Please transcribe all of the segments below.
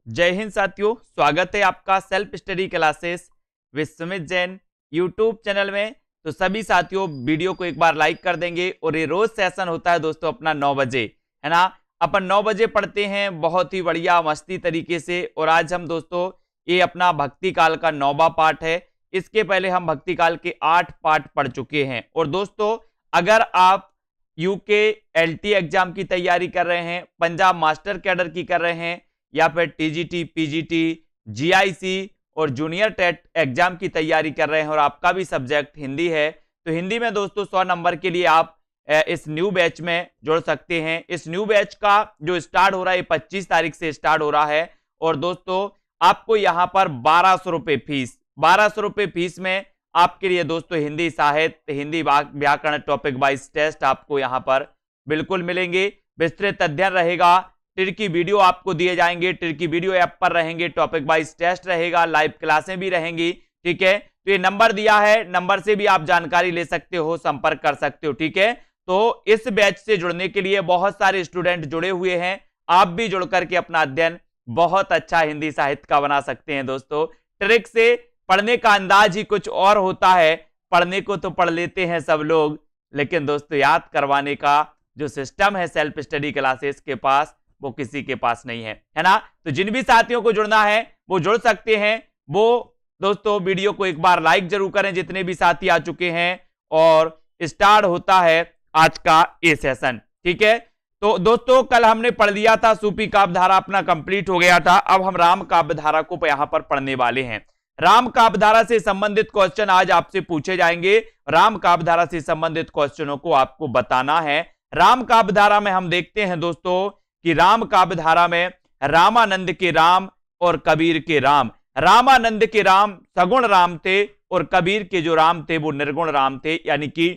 जय हिंद साथियों, स्वागत है आपका self study classes Vishwamit Jain YouTube channel में। तो सभी साथियों वीडियो को एक बार लाइक कर देंगे। और ये रोज सेशन होता है दोस्तों अपना 9 बजे, है ना। अपन 9 बजे पढ़ते हैं बहुत ही बढ़िया मस्ती तरीके से। और आज हम दोस्तों ये अपना भक्ति काल का 9वां पार्ट है। इसके पहले हम भक्ति काल के 8 पार्ट पढ़ चुके हैं। और दोस्तों अगर आप यूके एलटी एग्जाम की तैयारी कर रहे हैं, पंजाब मास्टर कैडर की कर रहे हैं, या फिर टीजीटी, पीजीटी, जीआईसी और जूनियर टेट एग्जाम की तैयारी कर रहे हैं और आपका भी सब्जेक्ट हिंदी है, तो हिंदी में दोस्तों 100 नंबर के लिए आप इस न्यू बैच में जुड़ सकते हैं। इस न्यू बैच का जो स्टार्ट हो रहा है 25 तारीख से स्टार्ट हो रहा है। और दोस्तों आपको यहां पर 1200 रुपए फीस, 1200 रुपए फीस में आपके लिए दोस्तों हिंदी साहित्य, हिंदी व्याकरण टॉपिक वाइज टेस्ट आपको यहां पर बिल्कुल मिलेंगे। विस्तृत अध्ययन रहेगा, टिर की वीडियो आपको दिए जाएंगे, टिर की वीडियो ऐप पर रहेंगे, टॉपिक वाइज टेस्ट रहेगा, लाइव क्लासें भी रहेंगी। ठीक है, तो ये नंबर दिया है, नंबर से भी आप जानकारी ले सकते हो, संपर्क कर सकते हो। ठीक है, तो इस बैच से जुड़ने के लिए बहुत सारे स्टूडेंट जुड़े हुए हैं। आप भी जुड़ करके अपना अध्ययन बहुत अच्छा हिंदी साहित्य का बना सकते हैं। दोस्तों ट्रिक से पढ़ने का अंदाज ही कुछ और होता है। पढ़ने को तो पढ़ लेते हैं सब लोग, लेकिन दोस्तों याद करवाने का जो सिस्टम है सेल्फ स्टडी क्लासेस के पास, वो किसी के पास नहीं है ना। तो जिन भी साथियों को जुड़ना है वो जुड़ सकते हैं। वो दोस्तों वीडियो को एक बार लाइक जरूर करें जितने भी साथी आ चुके हैं। और स्टार्ट होता है आज का ये सेशन। ठीक है, तो दोस्तों कल हमने पढ़ लिया था, सूफी काव्य धारा अपना कंप्लीट हो गया था। अब हम राम काव्य धारा को यहां पर पढ़ने वाले हैं। राम काव्य धारा से संबंधित क्वेश्चन आज आपसे पूछे जाएंगे। राम काव्य धारा से संबंधित क्वेश्चनों को आपको बताना है। राम काव्य धारा में हम देखते हैं दोस्तों कि राम काव्य धारा में रामानंद के राम और कबीर के राम। रामानंद के राम सगुण राम थे और कबीर के जो राम थे वो निर्गुण राम थे, यानी कि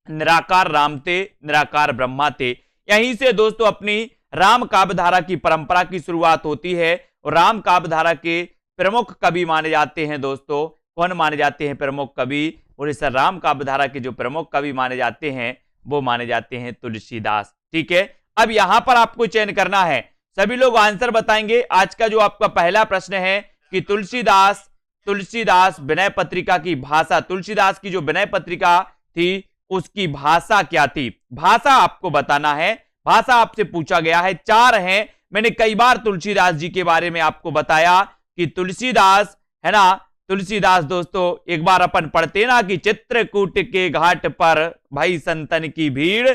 निराकार राम थे, निराकार ब्रह्मा थे। यहीं से दोस्तों अपनी राम काव्य धारा की परंपरा की शुरुआत होती है। और राम काव्य धारा के प्रमुख कवि माने जाते हैं दोस्तों, कौन माने जाते हैं प्रमुख कवि? और इस राम काव्य धारा के जो प्रमुख कवि माने जाते हैं वो माने जाते हैं तुलसीदास। ठीक है, अब यहां पर आपको चयन करना है। सभी लोग आंसर बताएंगे। आज का जो आपका पहला प्रश्न है कि तुलसीदास विनय पत्रिका की भाषा, तुलसीदास की जो विनय पत्रिका थी उसकी भाषा क्या थी? भाषा आपको बताना है। भाषा आपसे पूछा गया है, 4 हैं। मैंने कई बार तुलसीदास जी के बारे में आपको बताया कि तुलसीदास, है ना, तुलसीदास दोस्तों एक बार अपन पढ़ते ना कि चित्रकूट के घाट पर भाई संतन की भीड़,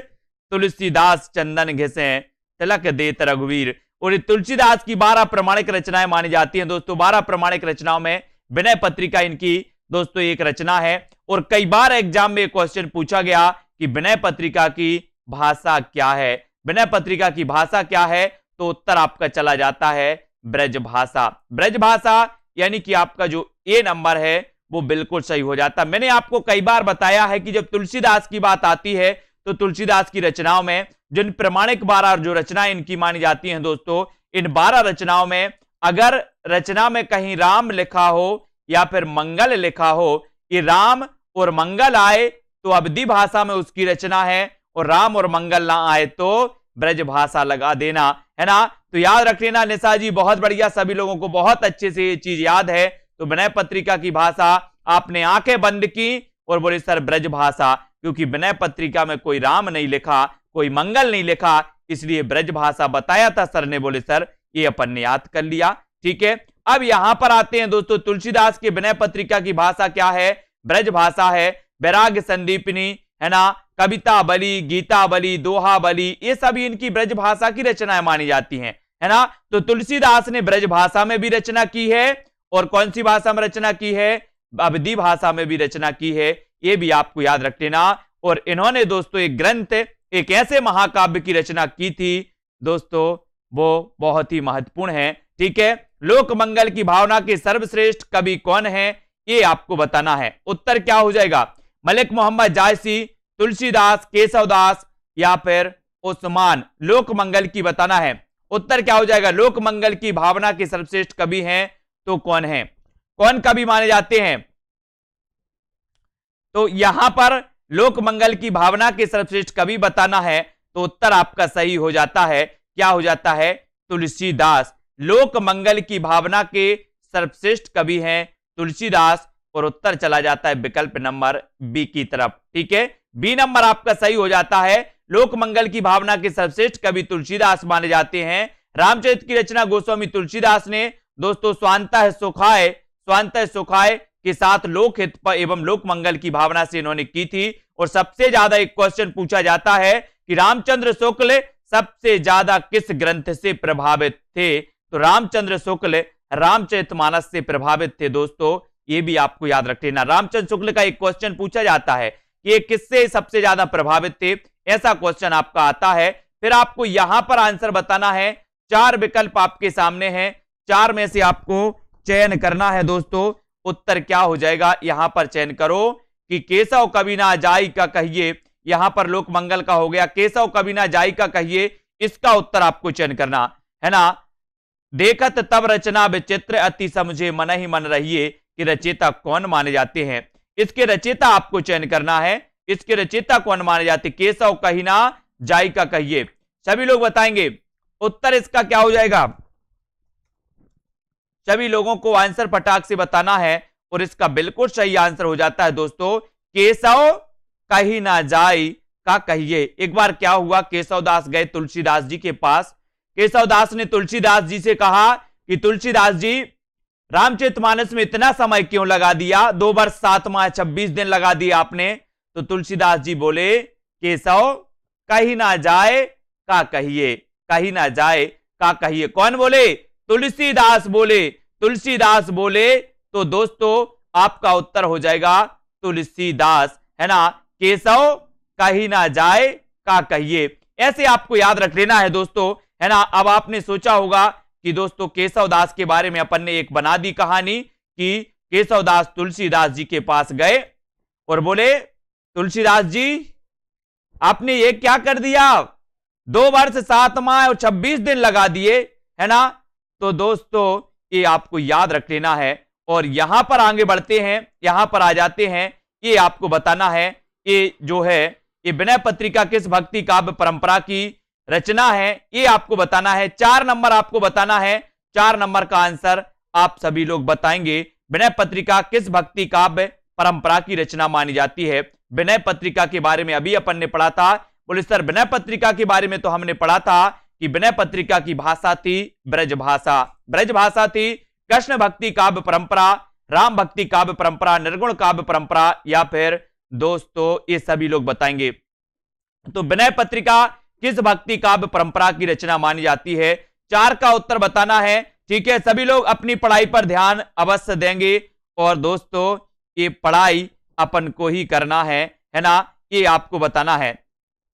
तुलसीदास चंदन घिसे तिलक देत रघुवीर। और तुलसीदास की 12 प्रमाणिक रचनाएं मानी जाती हैं दोस्तों। 12 प्रमाणिक रचनाओं में विनय पत्रिका इनकी दोस्तों एक रचना है। और कई बार एग्जाम में क्वेश्चन पूछा गया कि विनय पत्रिका की भाषा क्या है? विनय पत्रिका की भाषा क्या है? तो उत्तर आपका चला जाता है ब्रज भाषा। ब्रज भाषा यानी कि आपका जो ए नंबर है वो बिल्कुल सही हो जाता। मैंने आपको कई बार बताया है कि जब तुलसीदास की बात आती है तो तुलसीदास की रचनाओं में जिन प्रमाणिक 12 जो रचनाएं इनकी मानी जाती हैं दोस्तों, इन 12 रचनाओं में अगर रचना में कहीं राम लिखा हो या फिर मंगल लिखा हो, ये राम और मंगल आए तो अवधी भाषा में उसकी रचना है, और राम और मंगल ना आए तो ब्रज भाषा लगा देना, है ना। तो याद रख लेना निशा जी, बहुत बढ़िया, सभी लोगों को बहुत अच्छे से ये चीज याद है। तो विनय पत्रिका की भाषा आपने आंखें बंद की और बोले सर ब्रज भाषा, क्योंकि विनय पत्रिका में कोई राम नहीं लिखा, कोई मंगल नहीं लिखा, इसलिए ब्रज भाषा बताया था सर ने। बोले सर ये अपन ने याद कर लिया। ठीक है, अब यहां पर आते हैं दोस्तों तुलसीदास के विनय पत्रिका की भाषा क्या है? ब्रज भाषा है। वैराग्य संदीपनी, है ना, कविता बली, गीता बली, दोहा बली, ये सभी इनकी ब्रज भाषा की रचनाएं मानी जाती हैं, है ना। तो तुलसीदास ने ब्रज भाषा में भी रचना की है, और कौन सी भाषा में रचना की है? अवधी भाषा में भी रचना की है। ये भी आपको याद रख लेना। और इन्होंने दोस्तों एक ग्रंथ, एक ऐसे महाकाव्य की रचना की थी दोस्तों, वो बहुत ही महत्वपूर्ण है। ठीक है, लोक मंगल की भावना के सर्वश्रेष्ठ कवि कौन है? ये आपको बताना है। उत्तर क्या हो जाएगा? मलिक मोहम्मद जायसी, तुलसीदास, केशवदास या फिर उस्मान? लोक मंगल की बताना है। उत्तर क्या हो जाएगा? लोक मंगल की भावना के सर्वश्रेष्ठ कवि हैं तो कौन है? कौन कवि माने जाते हैं? तो यहां पर लोक मंगल की भावना के सर्वश्रेष्ठ कवि बताना है, तो उत्तर आपका सही हो जाता है। क्या हो जाता है? तुलसीदास। लोक मंगल की भावना के सर्वश्रेष्ठ कवि हैं तुलसीदास, और उत्तर चला जाता है विकल्प नंबर बी की तरफ। ठीक है, बी नंबर आपका सही हो जाता है। लोक मंगल की भावना के सर्वश्रेष्ठ कवि तुलसीदास माने जाते हैं। रामचरित की रचना गोस्वामी तुलसीदास ने दोस्तों स्वांतः सुखाय के साथ लोकहित एवं लोक मंगल की भावना से इन्होंने की थी। और सबसे ज्यादा एक क्वेश्चन पूछा जाता है कि रामचंद्र शुक्ल सबसे ज्यादा किस ग्रंथ से प्रभावित थे? तो रामचंद्र शुक्ल रामचरितमानस से प्रभावित थे दोस्तों, ये भी आपको याद रख लेना। रामचंद्र शुक्ल का एक क्वेश्चन पूछा जाता है कि ये किससे सबसे ज्यादा प्रभावित थे, ऐसा क्वेश्चन आपका आता है। फिर आपको यहां पर आंसर बताना है। 4 विकल्प आपके सामने हैं, 4 में से आपको चयन करना है दोस्तों। उत्तर क्या हो जाएगा, यहां पर चयन करो कि केशव कवि ना जाई का कहिए। यहां पर लोक मंगल का हो गया, केशव कवि ना जाई का कहिए, इसका उत्तर आपको चयन करना है ना। देखत तब रचना विचित्र अति समझे मन ही मन रहिए कि रचेता कौन माने जाते हैं, इसके रचेता आपको चयन करना है। इसके रचेता कौन माने जाते? केशव कही ना जाई का कहिए। सभी लोग बताएंगे उत्तर इसका क्या हो जाएगा। सभी लोगों को आंसर फटाक से बताना है और इसका बिल्कुल सही आंसर हो जाता है दोस्तों केशव कही ना जाई का कहिए। एक बार क्या हुआ, केशवदास गए तुलसीदास जी के पास। केशवदास ने तुलसीदास जी से कहा कि तुलसीदास जी रामचरितमानस में इतना समय क्यों लगा दिया, 2 वर्ष 7 माह 26 दिन लगा दिया आपने। तो तुलसीदास जी बोले केशव कही ना जाए का कहिए, कही ना जाए का कहिए। कौन बोले? तुलसीदास बोले। तुलसीदास बोले तो दोस्तों आपका उत्तर हो जाएगा तुलसीदास, है ना। केशव कही ना जाए का कहिए, ऐसे आपको याद रख लेना है दोस्तों, है ना। अब आपने सोचा होगा कि दोस्तों केशवदास के बारे में अपन ने एक बना दी कहानी कि केशवदास तुलसीदास जी के पास गए और बोले तुलसीदास जी आपने ये क्या कर दिया, 2 वर्ष 7 माह और 26 दिन लगा दिए, है ना। तो दोस्तों ये आपको याद रख लेना है। और यहां पर आगे बढ़ते हैं, यहां पर आ जाते हैं। ये आपको बताना है ये जो है ये विनय पत्रिका किस भक्ति काव्य परंपरा की रचना है, ये आपको बताना है। 4 नंबर आपको बताना है। 4 नंबर का आंसर आप सभी लोग बताएंगे। विनय पत्रिका किस भक्ति काव्य परंपरा की रचना मानी जाती है? विनय पत्रिका के बारे में अभी अपन ने पढ़ा था। बोले सर विनय पत्रिका के बारे में तो हमने पढ़ा था कि विनय पत्रिका की भाषा थी ब्रज भाषा, ब्रज भाषा थी। कृष्ण भक्ति काव्य परंपरा, राम भक्ति काव्य परंपरा, निर्गुण काव्य परंपरा, या फिर दोस्तों ये सभी लोग बताएंगे। तो विनय पत्रिका किस भक्ति काव्य परंपरा की रचना मानी जाती है? 4 का उत्तर बताना है। ठीक है, सभी लोग अपनी पढ़ाई पर ध्यान अवश्य देंगे और दोस्तों ये पढ़ाई अपन को ही करना है ना, ये आपको बताना है।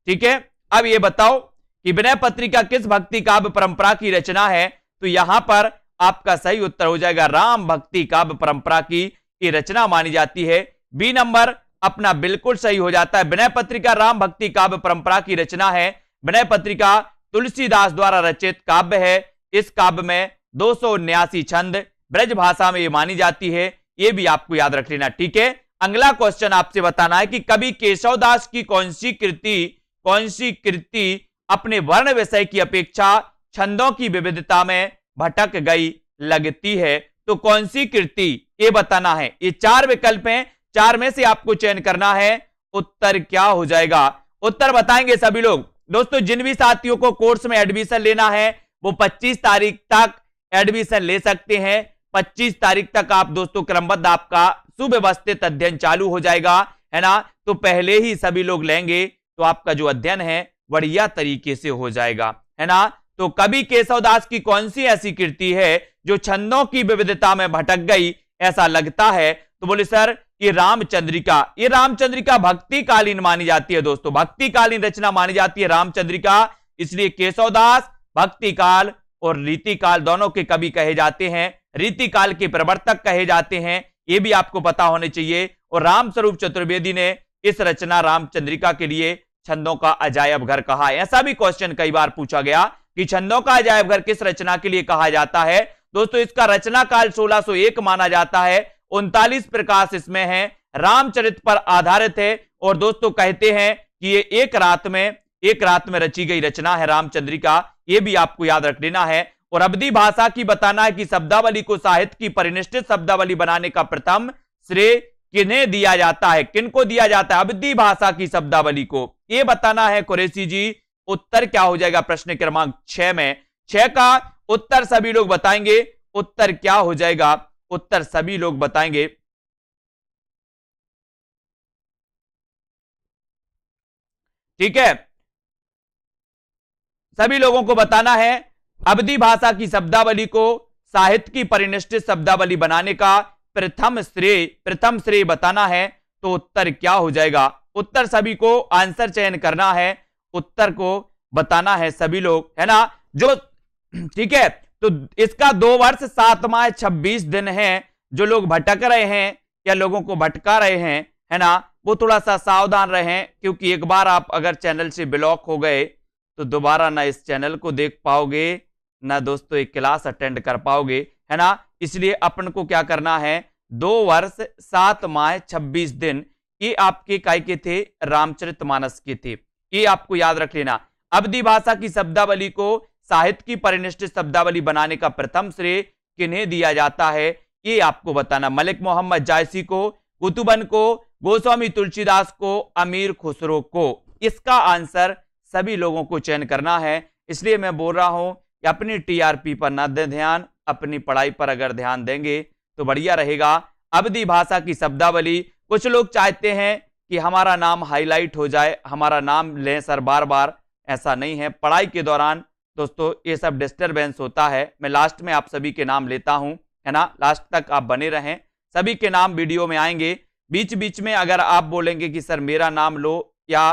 ठीक है, अब ये बताओ कि विनय पत्रिका किस भक्ति काव्य परंपरा की रचना है? तो यहां पर आपका सही उत्तर हो जाएगा राम भक्ति काव्य परंपरा की ये रचना मानी जाती है। बी नंबर अपना बिल्कुल सही हो जाता है। विनय पत्रिका राम भक्ति काव्य परंपरा की रचना है। विनय पत्रिका तुलसीदास द्वारा रचित काव्य है। इस काव्य में 279 छंद ब्रज भाषा में ये मानी जाती है, ये भी आपको याद रख लेना। ठीक है, अगला क्वेश्चन आपसे बताना है कि कवि केशवदास की कौन सी कृति अपने वर्ण विषय की अपेक्षा छंदों की विविधता में भटक गई लगती है? तो कौन सी कृति, ये बताना है। ये 4 विकल्प हैं, 4 में से आपको चयन करना है। उत्तर क्या हो जाएगा? उत्तर बताएंगे सभी लोग। दोस्तों जिन भी साथियों को कोर्स में एडमिशन लेना है वो 25 तारीख तक एडमिशन ले सकते हैं। 25 तारीख तक आप दोस्तों क्रमबद्ध आपका सुव्यवस्थित अध्ययन चालू हो जाएगा, है ना। तो पहले ही सभी लोग लेंगे तो आपका जो अध्ययन है बढ़िया तरीके से हो जाएगा, है ना। तो कवि केशवदास की कौन सी ऐसी कृति है जो छंदों की विविधता में भटक गई ऐसा लगता है? तो बोले सर ये रामचंद्रिका भक्तिकालीन मानी जाती है दोस्तों, भक्तिकालीन रचना मानी जाती है रामचंद्रिका। इसलिए केशवदास भक्तिकाल और रीतिकाल दोनों के कवि कहे जाते हैं, रीतिकाल के प्रवर्तक कहे जाते हैं, ये भी आपको पता होने चाहिए। और रामस्वरूप चतुर्वेदी ने इस रचना रामचंद्रिका के लिए छंदों का अजायब घर कहा है। ऐसा भी क्वेश्चन कई बार पूछा गया कि छंदों का अजायब घर किस रचना के लिए कहा जाता है? दोस्तों इसका रचना काल 1601 माना जाता है। 39 प्रकाश इसमें है, रामचरित पर आधारित है। और दोस्तों कहते हैं कि ये एक रात में रची गई रचना है रामचंद्रिका, ये भी आपको याद रख लेना है। और अवधी भाषा की बताना है कि शब्दावली को साहित्य की परिनिष्ठित शब्दावली बनाने का प्रथम श्रेय किन्हें दिया जाता है, किनको दिया जाता है, अवधी भाषा की शब्दावली को, यह बताना है कुरैशी जी। उत्तर क्या हो जाएगा प्रश्न क्रमांक 6 में, 6 का उत्तर सभी लोग बताएंगे। उत्तर क्या हो जाएगा, उत्तर सभी लोग बताएंगे। ठीक है, सभी लोगों को बताना है अवधी भाषा की शब्दावली को साहित्य की परिनिष्ठित शब्दावली बनाने का प्रथम श्रेय बताना है। तो उत्तर क्या हो जाएगा, उत्तर सभी को आंसर चयन करना है, उत्तर को बताना है सभी लोग, है ना। जो ठीक है, तो इसका 2 वर्ष 7 माह 26 दिन है। जो लोग भटक रहे हैं या लोगों को भटका रहे हैं, है ना, वो थोड़ा सा सावधान रहें, क्योंकि एक बार आप अगर चैनल से ब्लॉक हो गए तो दोबारा ना इस चैनल को देख पाओगे, ना दोस्तों एक क्लास अटेंड कर पाओगे, है ना। इसलिए अपन को क्या करना है, 2 वर्ष 7 माह 26 दिन, ये आपके काय के थे, रामचरितमानस के थे, ये आपको याद रख लेना। अवधी भाषा की शब्दावली को साहित्य की परिनिष्ठित शब्दावली बनाने का प्रथम श्रेय किन्हें दिया जाता है, ये आपको बताना। मलिक मोहम्मद जायसी को, कुतुबन को, गोस्वामी तुलसीदास को, अमीर खुसरो को। इसका आंसर सभी लोगों को चयन करना है। इसलिए मैं बोल रहा हूं कि अपनी टीआरपी पर न दें ध्यान, अपनी पढ़ाई पर अगर ध्यान देंगे तो बढ़िया रहेगा। अवधी भाषा की शब्दावली, कुछ लोग चाहते हैं कि हमारा नाम हाईलाइट हो जाए, हमारा नाम लें सर बार बार, ऐसा नहीं है। पढ़ाई के दौरान दोस्तों ये सब डिस्टरबेंस होता है। मैं लास्ट में आप सभी के नाम लेता हूं, है ना, लास्ट तक आप बने रहें, सभी के नाम वीडियो में आएंगे। बीच बीच में अगर आप बोलेंगे कि सर मेरा नाम लो, या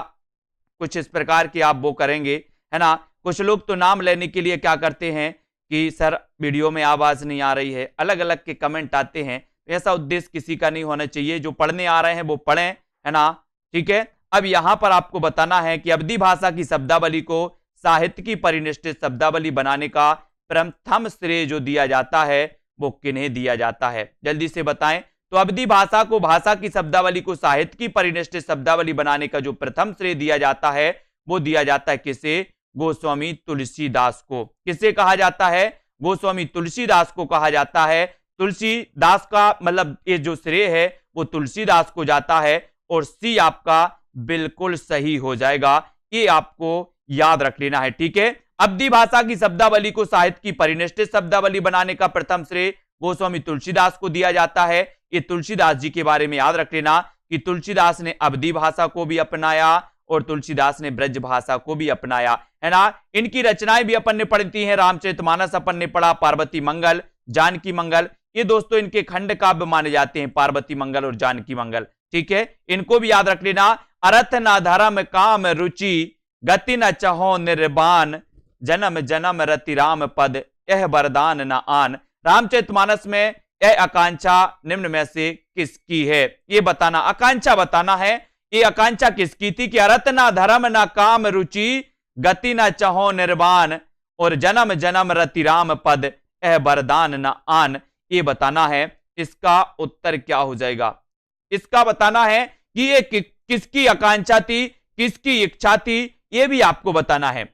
कुछ इस प्रकार की आप वो करेंगे, है ना। कुछ लोग तो नाम लेने के लिए क्या करते हैं कि सर वीडियो में आवाज नहीं आ रही है, अलग अलग के कमेंट आते हैं। ऐसा उद्देश्य किसी का नहीं होना चाहिए। जो पढ़ने आ रहे हैं वो पढ़ें, है ना, ठीक है। अब यहां पर आपको बताना है कि अवधी भाषा की शब्दावली को साहित्य की परिनिष्ठित शब्दावली बनाने का प्रथम श्रेय जो दिया जाता है वो किन्हें दिया जाता है, जल्दी से बताएं। तो अवधी भाषा को, भाषा की शब्दावली को साहित्य की परिनिष्ठित शब्दावली बनाने का जो प्रथम श्रेय दिया जाता है वो दिया जाता है किसे, गोस्वामी तुलसीदास को। किसे कहा जाता है, गोस्वामी तुलसीदास को कहा जाता है। तुलसीदास का मतलब ये जो श्रेय है वो तुलसीदास को जाता है, और सी आपका बिल्कुल सही हो जाएगा। ये आपको याद रख लेना है, ठीक है। अवधी भाषा की शब्दावली को साहित्य की परिनिष्ठित शब्दावली बनाने का प्रथम श्रेय गोस्वामी तुलसीदास को दिया जाता है। ये तुलसीदास जी के बारे में याद रख लेना कि तुलसीदास ने अवधी भाषा को भी अपनाया और तुलसीदास ने ब्रज भाषा को भी अपनाया, है ना। इनकी रचनाएं भी अपन ने पढ़ती हैं, रामचरितमानस अपन ने पढ़ा, पार्वती मंगल, जानकी मंगल, ये दोस्तों इनके खंड काव्य माने जाते हैं, पार्वती मंगल और जानकी मंगल, ठीक है। इनको भी याद रख लेना। अर्थ न धर्म काम रुचि, गति न चहो निर्बाण, जन्म जन्म रति राम पद, यह वरदान न आन। रामचरितमानस में यह आकांक्षा निम्न में से किसकी है, ये बताना, आकांक्षा बताना है। ये आकांक्षा किसकी थी कि अर्थ न धर्म न काम रुचि, गति न चहो निर्वाण, और जन्म जन्म रति राम पद, यह वरदान न आन। ये बताना है। इसका उत्तर क्या हो जाएगा, इसका बताना है कि ये किसकी आकांक्षा थी, किसकी इच्छा थी, ये भी आपको बताना है।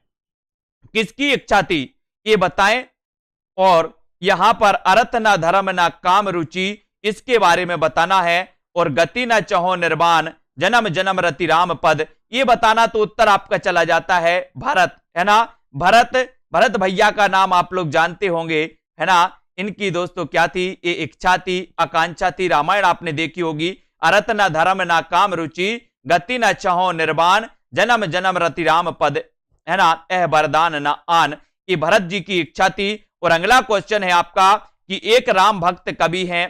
किसकी इच्छा थी ये बताएं। और यहां पर अर्थ न धर्म न काम रुचि, इसके बारे में बताना है। और गति न चहो निर्वाण, जन्म जन्म रति राम पद, ये बताना। तो उत्तर आपका चला जाता है भरत, है ना। भरत भैया का नाम आप लोग जानते होंगे, है ना। इनकी दोस्तों क्या थी, ये इच्छा थी, आकांक्षा थी। रामायण आपने देखी होगी। अर्थ न धर्म न काम रुचि, गति न चहो निर्वाण, जन्म जन्म रति राम पद, है ना, यह वरदान न आन। ये भरत जी की इच्छा थी। और अगला क्वेश्चन है आपका कि एक राम भक्त कवि हैं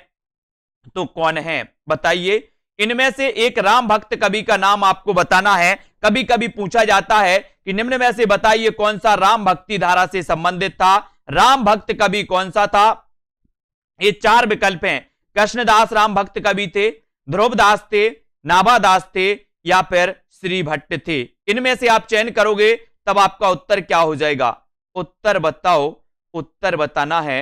तो कौन है, बताइए। इनमें से एक राम भक्त कवि का नाम आपको बताना है। कभी कभी पूछा जाता है कि निम्न में से बताइए कौन सा राम भक्ति धारा से संबंधित था। राम भक्त कवि कौन सा था, ये 4 विकल्प हैं। कृष्णदास राम भक्त कवि थे, ध्रुवदास थे, नाभादास थे, या फिर श्री भट्ट थे। इनमें से आप चयन करोगे तब आपका उत्तर क्या हो जाएगा, उत्तर बताओ, उत्तर बताना है।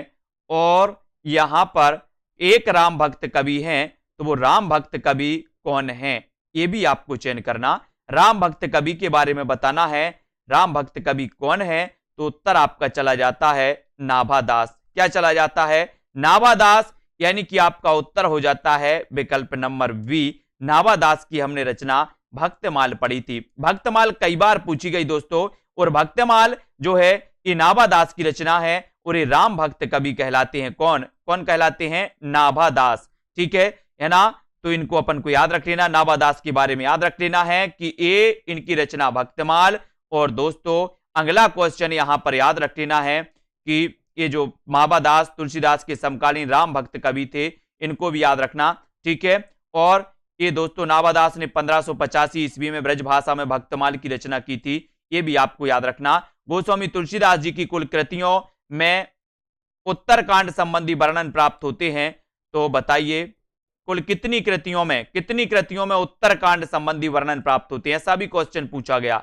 और यहां पर एक राम भक्त कवि हैं तो वो राम भक्त कवि कौन है, ये भी आपको चयन करना। राम भक्त कवि के बारे में बताना है, राम भक्त कवि कौन है। तो उत्तर आपका चला जाता है नाभादास। क्या चला जाता है? नाभादास। यानी कि आपका उत्तर हो जाता है विकल्प नंबर बी, नाभादास की हमने रचना भक्तमाल पढ़ी थी। भक्तमाल कई बार पूछी गई दोस्तों, और भक्तमाल जो है ये नाभादास की रचना है और ये राम भक्त कवि कहलाते हैं। कौन कौन कहलाते हैं? नाभादास। ठीक है ना? तो इनको अपन को याद रख लेना, नाभादास के बारे में याद रख लेना है कि ये इनकी रचना भक्तमाल। और दोस्तों अगला क्वेश्चन यहां पर याद रख लेना है कि ये जो नाभादास तुलसीदास के समकालीन राम भक्त कवि थे, इनको भी याद रखना। ठीक है। और ये दोस्तों नाभादास ने 1585 ईस्वी में ब्रज भाषा में भक्तमाल की रचना की थी, ये भी आपको याद रखना। गोस्वामी तुलसीदास जी की कुल कृतियों में उत्तरकांड संबंधी वर्णन प्राप्त होते हैं। तो बताइए कुल कितनी कृतियों में उत्तरकांड संबंधी वर्णन प्राप्त होते हैं? ऐसा भी क्वेश्चन पूछा गया।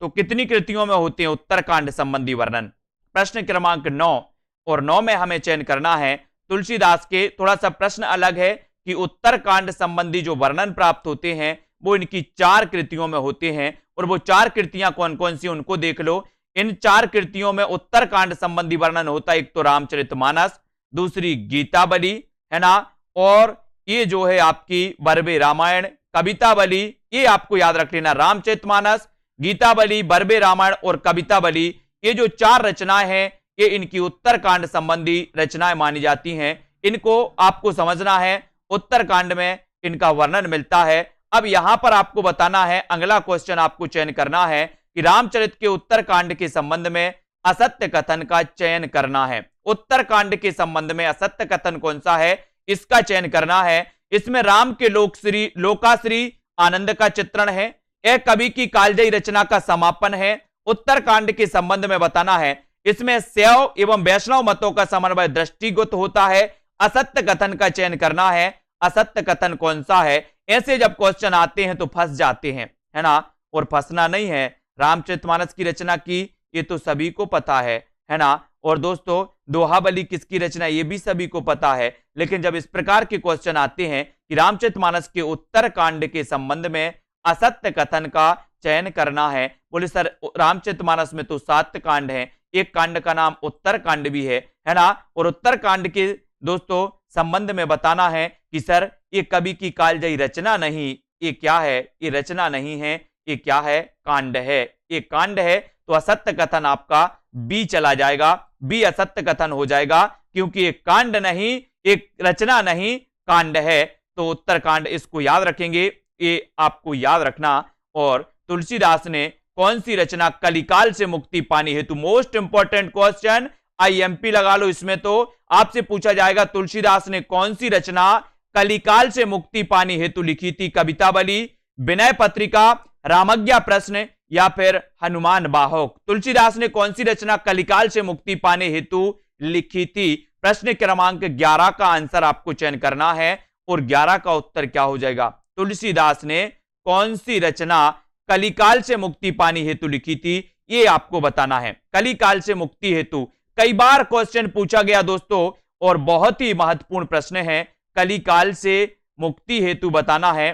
तो कितनी कृतियों में होते हैं उत्तरकांड संबंधी वर्णन? प्रश्न क्रमांक 9, और 9 में हमें चयन करना है तुलसीदास के। थोड़ा सा प्रश्न अलग है कि उत्तरकांड संबंधी जो वर्णन प्राप्त होते हैं वो इनकी 4 कृतियों में होते हैं, और वो 4 कृतियां कौन कौन सी उनको देख लो। इन 4 कृतियों में उत्तरकांड संबंधी वर्णन होता है। एक तो रामचरितमानस, दूसरी गीतावली, है ना, और ये जो है आपकी बरबे रामायण, कवितावली। ये आपको याद रख लेना, रामचरितमानस, गीतावली, बरबे रामायण और कवितावली। ये जो 4 रचनाएं हैं ये इनकी उत्तरकांड संबंधी रचनाएं मानी जाती हैं। इनको आपको समझना है, उत्तरकांड में इनका वर्णन मिलता है। अब यहां पर आपको बताना है, अगला क्वेश्चन आपको चयन करना है कि रामचरित के उत्तरकांड के संबंध में असत्य कथन का चयन करना है। उत्तरकांड के संबंध में असत्य कथन कौन सा है, इसका चयन करना है। इसमें राम के लोकाश्री आनंद का चित्रण है, यह कवि की कालजयी रचना का समापन है। उत्तरकांड के संबंध में बताना है, इसमें शैव एवं वैष्णव मतों का समन्वय दृष्टिगत होता है। असत्य कथन का चयन करना है, असत्य कथन कौन सा है। ऐसे जब क्वेश्चन आते हैं तो फंस जाते हैं, है ना, और फंसना नहीं है। रामचरितमानस की रचना की ये तो सभी को पता है ना। और दोस्तों दोहाबली किसकी रचना, ये भी सभी को पता है। लेकिन जब इस प्रकार के क्वेश्चन आते हैं कि रामचरितमानस के उत्तरकांड के संबंध में असत्य कथन का चयन करना है, बोले सर रामचरितमानस में तो 7 कांड हैं, एक कांड का नाम उत्तरकांड भी है ना, और उत्तरकांड के दोस्तों संबंध में बताना है कि सर ये कवि की कालजयी रचना नहीं, ये क्या है, ये रचना नहीं है, ये क्या है, कांड है, ये कांड है। तो असत्य कथन आपका बी चला जाएगा, बी असत्य कथन हो जाएगा, क्योंकि ये कांड नहीं, एक रचना नहीं, कांड है। तो उत्तरकांड, इसको याद रखेंगे, ये आपको याद रखना। और तुलसीदास ने कौन सी रचना कलिकाल से मुक्ति पाने हेतु, मोस्ट इंपॉर्टेंट क्वेश्चन, आईएमपी लगा लो इसमें, तो आपसे पूछा जाएगा तुलसीदास ने कौन सी रचना कलिकाल से मुक्ति पाने हेतु लिखी थी? कवितावली, विनय पत्रिका, रामज्ञा प्रश्न या फिर हनुमान बाहुक। तुलसीदास ने कौन सी रचना कलिकाल से मुक्ति पाने हेतु लिखी थी? प्रश्न क्रमांक 11 का आंसर आपको चयन करना है, और 11 का उत्तर क्या हो जाएगा? तुलसीदास ने कौन सी रचना कलिकाल से मुक्ति पाने हेतु लिखी थी, ये आपको बताना है। कलिकाल से मुक्ति हेतु कई बार क्वेश्चन पूछा गया दोस्तों, और बहुत ही महत्वपूर्ण प्रश्न है। कलिकाल से मुक्ति हेतु बताना है,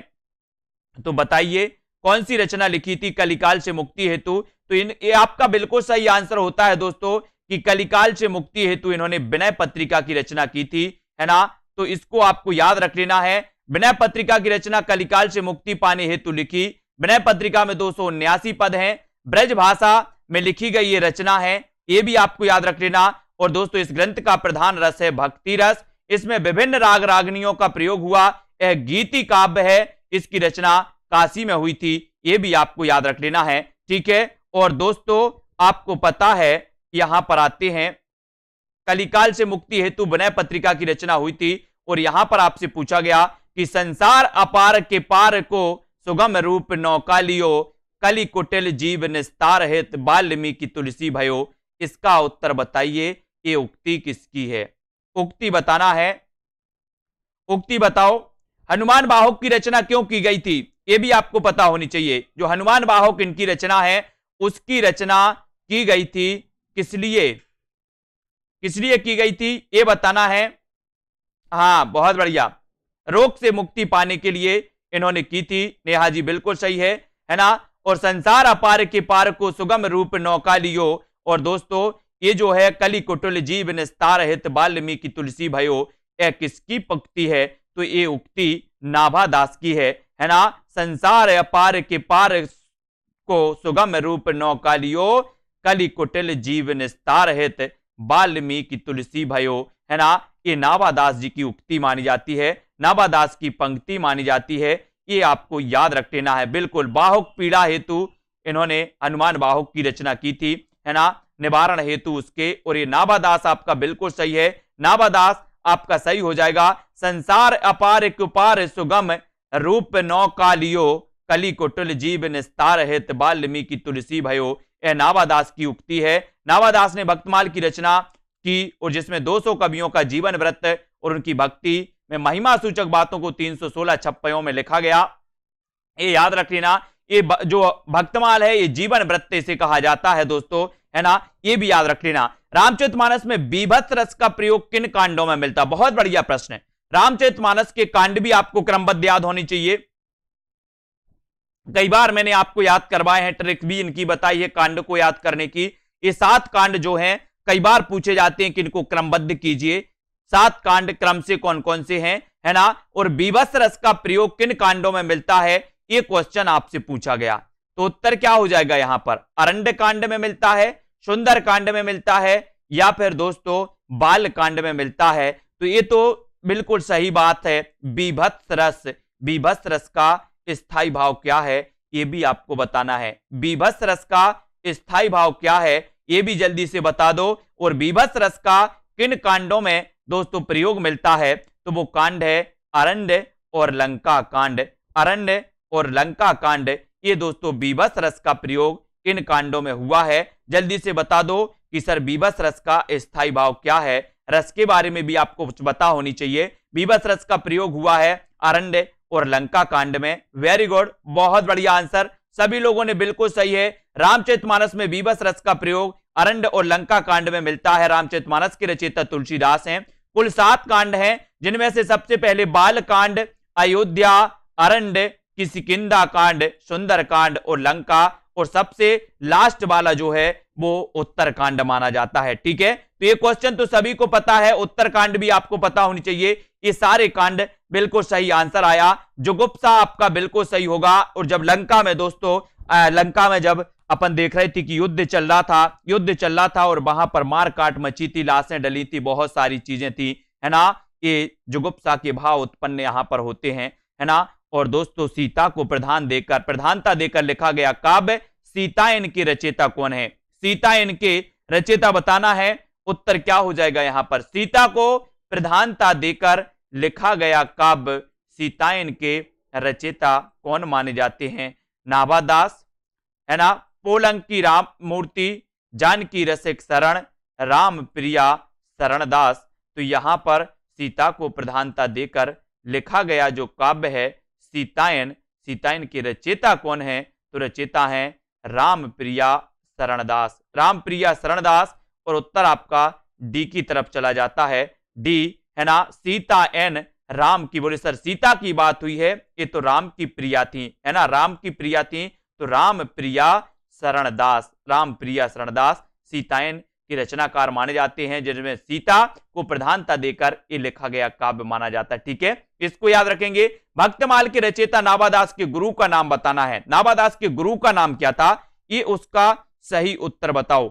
तो बताइए कौन सी रचना लिखी थी कलिकाल से मुक्ति हेतु? तो ये आपका बिल्कुल सही आंसर होता है दोस्तों कि कलिकाल से मुक्ति हेतु इन्होंने विनय पत्रिका की रचना की थी, है ना। तो इसको आपको याद रख लेना है। विनय पत्रिका की रचना कलिकाल से मुक्ति पाने हेतु लिखी। विनय पत्रिका में 279 पद हैं, ब्रज भाषा में लिखी गई ये रचना है, ये भी आपको याद रख लेना। और दोस्तों इस ग्रंथ का प्रधान रस है भक्ति रस, इसमें विभिन्न राग रागनियों का प्रयोग हुआ, यह गीति काव्य है, इसकी रचना काशी में हुई थी, ये भी आपको याद रख लेना है। ठीक है। और दोस्तों आपको पता है, यहां पर आते हैं, कलिकाल से मुक्ति हेतु विनय पत्रिका की रचना हुई थी, और यहां पर आपसे पूछा गया कि संसार अपार के पार को सुगम रूप नौकालियो, कलि कुटिल जीव निस्तार हित वाल्मीकि तुलसी भयो। इसका उत्तर बताइए, ये उक्ति किसकी है? उक्ति बताना है, उक्ति बताओ। हनुमान बाहुक की रचना क्यों की गई थी, ये भी आपको पता होनी चाहिए। जो हनुमान बाहुक इनकी रचना है, उसकी रचना की गई थी किस लिए, किस लिए की गई थी, ये बताना है। हाँ बहुत बढ़िया, रोग से मुक्ति पाने के लिए इन्होंने की थी। नेहा जी बिल्कुल सही है ना। और संसार अपार के पार को सुगम रूप नौका लियो, और दोस्तों ये जो है कलि कुटिल जीव निस्तार हित वाल्मीकि तुलसी भयो, यह किसकी पंक्ति है? तो ये उक्ति नाभादास की है ना। संसार अपार के पार को सुगम रूप नौकालियो, कलि कुटिल जीव निस्तार हित वाल्मीकि तुलसी भयो, है ना। ये नाभादास जी की उक्ति मानी जाती है, नाभादास की पंक्ति मानी जाती है, ये आपको याद रख लेना है। बिल्कुल बाहुक पीड़ा हेतु इन्होंने हनुमान बाहुक की रचना की थी, है ना, निवारण हेतु उसके। और ये नाभादास आपका बिल्कुल सही है, नाभादास आपका सही हो जाएगा। संसार अपार कुपार सुगम रूप नौकालियो, कलि कुटिल जीव निस्तार हित वाल्मीकि तुलसी भयो, यह नाभादास की उक्ति है। नाभादास ने भक्तमाल की रचना की और जिसमें 200 कवियों का जीवन वृत्त और उनकी भक्ति में महिमा सूचक बातों को 316 छप्पयों में लिखा गया। ये याद रख लेना, ये जो भक्तमाल है ये जीवन वृत्त से कहा जाता है दोस्तों, है ना, ये भी याद रख लेना। रामचरितमानस में बीभत्स रस का प्रयोग किन कांडों में मिलता? बहुत बढ़िया प्रश्न है। रामचरितमानस के कांड भी आपको क्रमबद्ध याद होनी चाहिए। कई बार मैंने आपको याद करवाए हैं, ट्रिक भी इनकी बताई है कांड को याद करने की। ये 7 कांड जो हैं कई बार पूछे जाते हैं कि इनको क्रमबद्ध कीजिए। 7 कांड क्रम से कौन कौन से हैं, है ना। और बीभत्स रस का प्रयोग किन कांडों में मिलता है, ये क्वेश्चन आपसे पूछा गया, तो उत्तर क्या हो जाएगा यहां पर? अरण्य कांड में मिलता है, सुंदर कांड में मिलता है, या फिर दोस्तों बाल कांड में मिलता है। तो ये तो बिल्कुल सही बात है, बीभत्स रस। बीभत्स रस का स्थायी भाव क्या है ये भी आपको बताना है। बीभत्स रस का स्थायी भाव क्या है ये भी जल्दी से बता दो। और बीभत्स रस का किन कांडों में दोस्तों प्रयोग मिलता है? तो वो कांड है अरण्य और लंका कांड। अरण्य और लंका कांड, ये दोस्तों बीभत्स रस का प्रयोग इन कांडों में हुआ है। जल्दी से बता दो कि सर बीभत्स रस का स्थायी भाव क्या है। रस के बारे में भी आपको कुछ पता होनी चाहिए। बीभत्स रस का प्रयोग हुआ है अरण्य और लंका कांड में। वेरी गुड, बहुत बढ़िया आंसर, सभी लोगों ने बिल्कुल सही है। रामचरितमानस में बीभत्स रस का प्रयोग अरण्य और लंका कांड में मिलता है। रामचरितमानस के रचयिता तुलसीदास हैं। कुल 7 कांड हैं, जिनमें से सबसे पहले बाल कांड, अयोध्या, अरण्य, किष्किंधा कांड, सुंदर कांड और लंका, और सबसे लास्ट वाला जो है वो उत्तर कांड माना जाता है। ठीक है, तो ये क्वेश्चन तो सभी को पता है, उत्तर कांड भी आपको पता होनी चाहिए। ये सारे कांड बिल्कुल सही आंसर आया। जुगुप्सा आपका बिल्कुल सही होगा। और जब लंका में दोस्तों लंका में जब अपन देख रहे थे कि युद्ध चल रहा था और वहां पर मार काट मची थी, लाशें डली थी, बहुत सारी चीजें थी, है ना। ये जुगुप्सा के भाव उत्पन्न यहां पर होते हैं, है ना। और दोस्तों सीता को प्रधानता देकर लिखा गया काव्य सीतायन की रचयिता कौन है? सीतायन के रचयिता बताना है। उत्तर क्या हो जाएगा यहां पर? सीता को प्रधानता देकर लिखा गया काव्य सीतायन के रचयिता कौन माने जाते हैं? नाभादास, है ना, पोलंकी राम मूर्ति, जानकी रसिक शरण, राम प्रिया शरणदास। तो यहां पर सीता को प्रधानता देकर लिखा गया जो काव्य है सीतायन, सीतायन के रचयिता कौन है? तो रचयिता है राम प्रिया शरणदास, राम प्रिया शरणदास। और उत्तर आपका डी की तरफ चला जाता है, डी, है ना। सीता एन राम की, बोले सर सीता की बात हुई है, ये तो राम की प्रिया थी, है ना, राम की प्रिया थी। तो राम प्रिया शरणदास, राम प्रिया शरणदास सीतायन के रचनाकार माने जाते हैं, जिनमें सीता को प्रधानता देकर ये लिखा गया काव्य माना जाता है। ठीक है, इसको याद रखेंगे। भक्तमाल के रचयिता नाभादास के गुरु का नाम बताना है। नाभादास के गुरु का नाम क्या था, ये उसका सही उत्तर बताओ।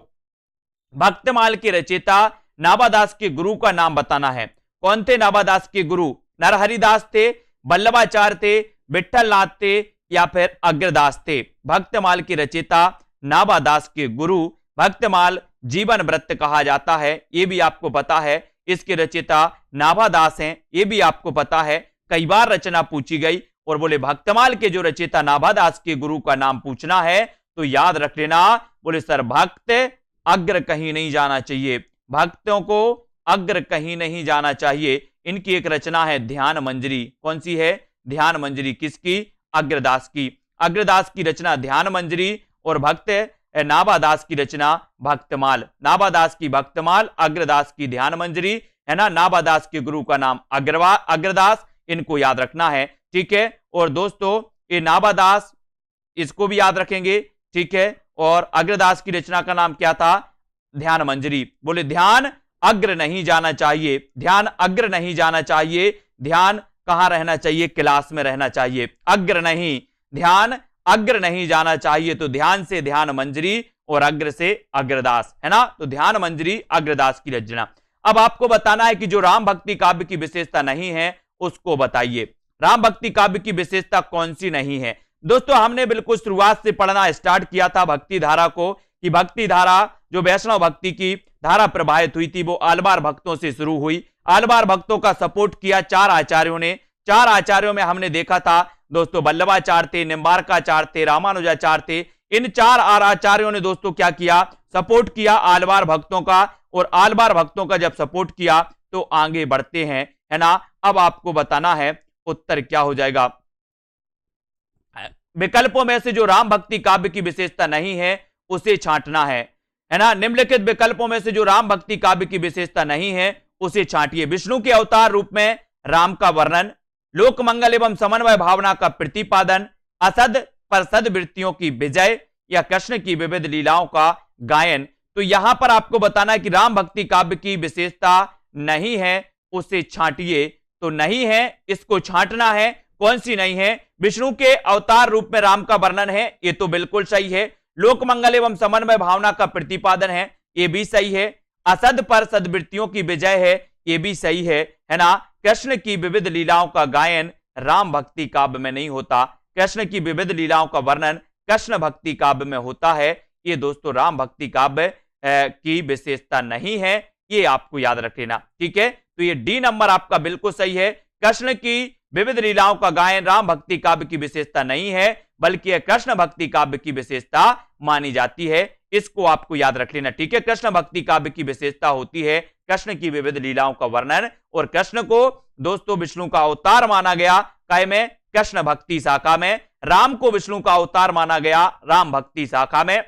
भक्तमाल के रचयिता नाभादास के गुरु का नाम बताना है। कौन थे नाभादास के गुरु? नरहरिदास थे, वल्लभाचार्य थे, विठलनाथ थे, या फिर अग्रदास थे? भक्तमाल के रचयिता नाभादास के गुरु भक्तमाल जीवन वृत्त कहा जाता है, ये भी आपको पता है। इसके रचयिता नाभादास हैं, ये भी आपको पता है। कई बार रचना पूछी गई और बोले भक्तमाल के जो रचयिता नाभादास के गुरु का नाम पूछना है तो याद रख लेना, बोले सर भक्त अग्र कहीं नहीं जाना चाहिए, भक्तों को अग्र कहीं नहीं जाना चाहिए। इनकी एक रचना है ध्यान मंजरी। कौन सी है? ध्यान मंजरी। किसकी? अग्रदास की। अग्रदास की रचना ध्यान मंजरी और भक्त नाभादास की रचना भक्तमाल। नाभादास की भक्तमाल, अग्रदास की ध्यान मंजरी, है ना। नाभादास के गुरु का नाम अग्रदास, इनको याद रखना है। ठीक है, और दोस्तों ये नाभादास, इसको भी याद रखेंगे। ठीक है, और अग्रदास की रचना का नाम क्या था? ध्यान मंजरी। बोले ध्यान अग्र नहीं जाना चाहिए, ध्यान अग्र नहीं जाना चाहिए, ध्यान कहां रहना चाहिए, क्लास में रहना चाहिए, अग्र नहीं, ध्यान अग्र नहीं जाना चाहिए। तो ध्यान से ध्यान मंजरी और अग्र से अग्रदास, है ना। तो ध्यान मंजरी अग्रदास की रचना। अब आपको बताना है कि जो राम भक्ति काव्य की विशेषता नहीं है उसको बताइए। राम भक्ति काव्य की विशेषता कौन सी नहीं है? दोस्तों हमने बिल्कुल शुरुआत से पढ़ना स्टार्ट किया था भक्ति धारा को, कि भक्ति धारा जो वैष्णव भक्ति की धारा प्रवाहित हुई थी वो आलवार भक्तों से शुरू हुई। आलवार भक्तों का सपोर्ट किया चार आचार्यों ने। चार आचार्यों में हमने देखा था दोस्तों वल्लभाचार्य थे, निम्बार्काचार्य थे, रामानुजाचार्य थे। इन चार आचार्यों ने दोस्तों क्या किया, सपोर्ट किया आलवार भक्तों का, और आलवार भक्तों का जब सपोर्ट किया तो आगे बढ़ते हैं, है ना। अब आपको बताना है उत्तर क्या हो जाएगा। विकल्पों में से जो राम भक्ति काव्य की विशेषता नहीं है उसे छांटना है ना। निम्नलिखित विकल्पों में से जो राम भक्ति काव्य की विशेषता नहीं है उसे छांटिए। विष्णु के अवतार रूप में राम का वर्णन, लोक मंगल एवं समन्वय भावना का प्रतिपादन, असद पर सद्वृत्तियों की विजय, या कृष्ण की विविध लीलाओं का गायन। तो यहां पर आपको बताना है कि राम भक्ति काव्य की विशेषता नहीं है, उसे छांटिए। तो नहीं है, इसको छांटना है। कौन सी नहीं है? विष्णु के अवतार रूप में राम का वर्णन है, ये तो बिल्कुल सही है। लोक मंगल एवं समन्वय भावना का प्रतिपादन है, ये भी सही है। असद पर सद्वृत्तियों की विजय है, ये भी सही है ना। कृष्ण की विविध लीलाओं का गायन राम भक्ति काव्य में नहीं होता। कृष्ण की विविध लीलाओं का वर्णन कृष्ण भक्ति काव्य में होता है। ये दोस्तों राम भक्ति काव्य की विशेषता नहीं है, ये आपको याद रख लेना, ठीक है। तो ये डी नंबर आपका बिल्कुल सही है। कृष्ण की विविध लीलाओं का गायन राम भक्ति काव्य की विशेषता नहीं है, बल्कि यह कृष्ण भक्ति काव्य की विशेषता मानी जाती है। इसको आपको याद रख लेना, ठीक है। कृष्ण भक्ति काव्य की विशेषता होती है कृष्ण की विविध लीलाओं का वर्णन, और कृष्ण को दोस्तों विष्णु का अवतार माना गया काय में, कृष्ण भक्ति शाखा में। राम को विष्णु का अवतार माना गया राम भक्ति शाखा में।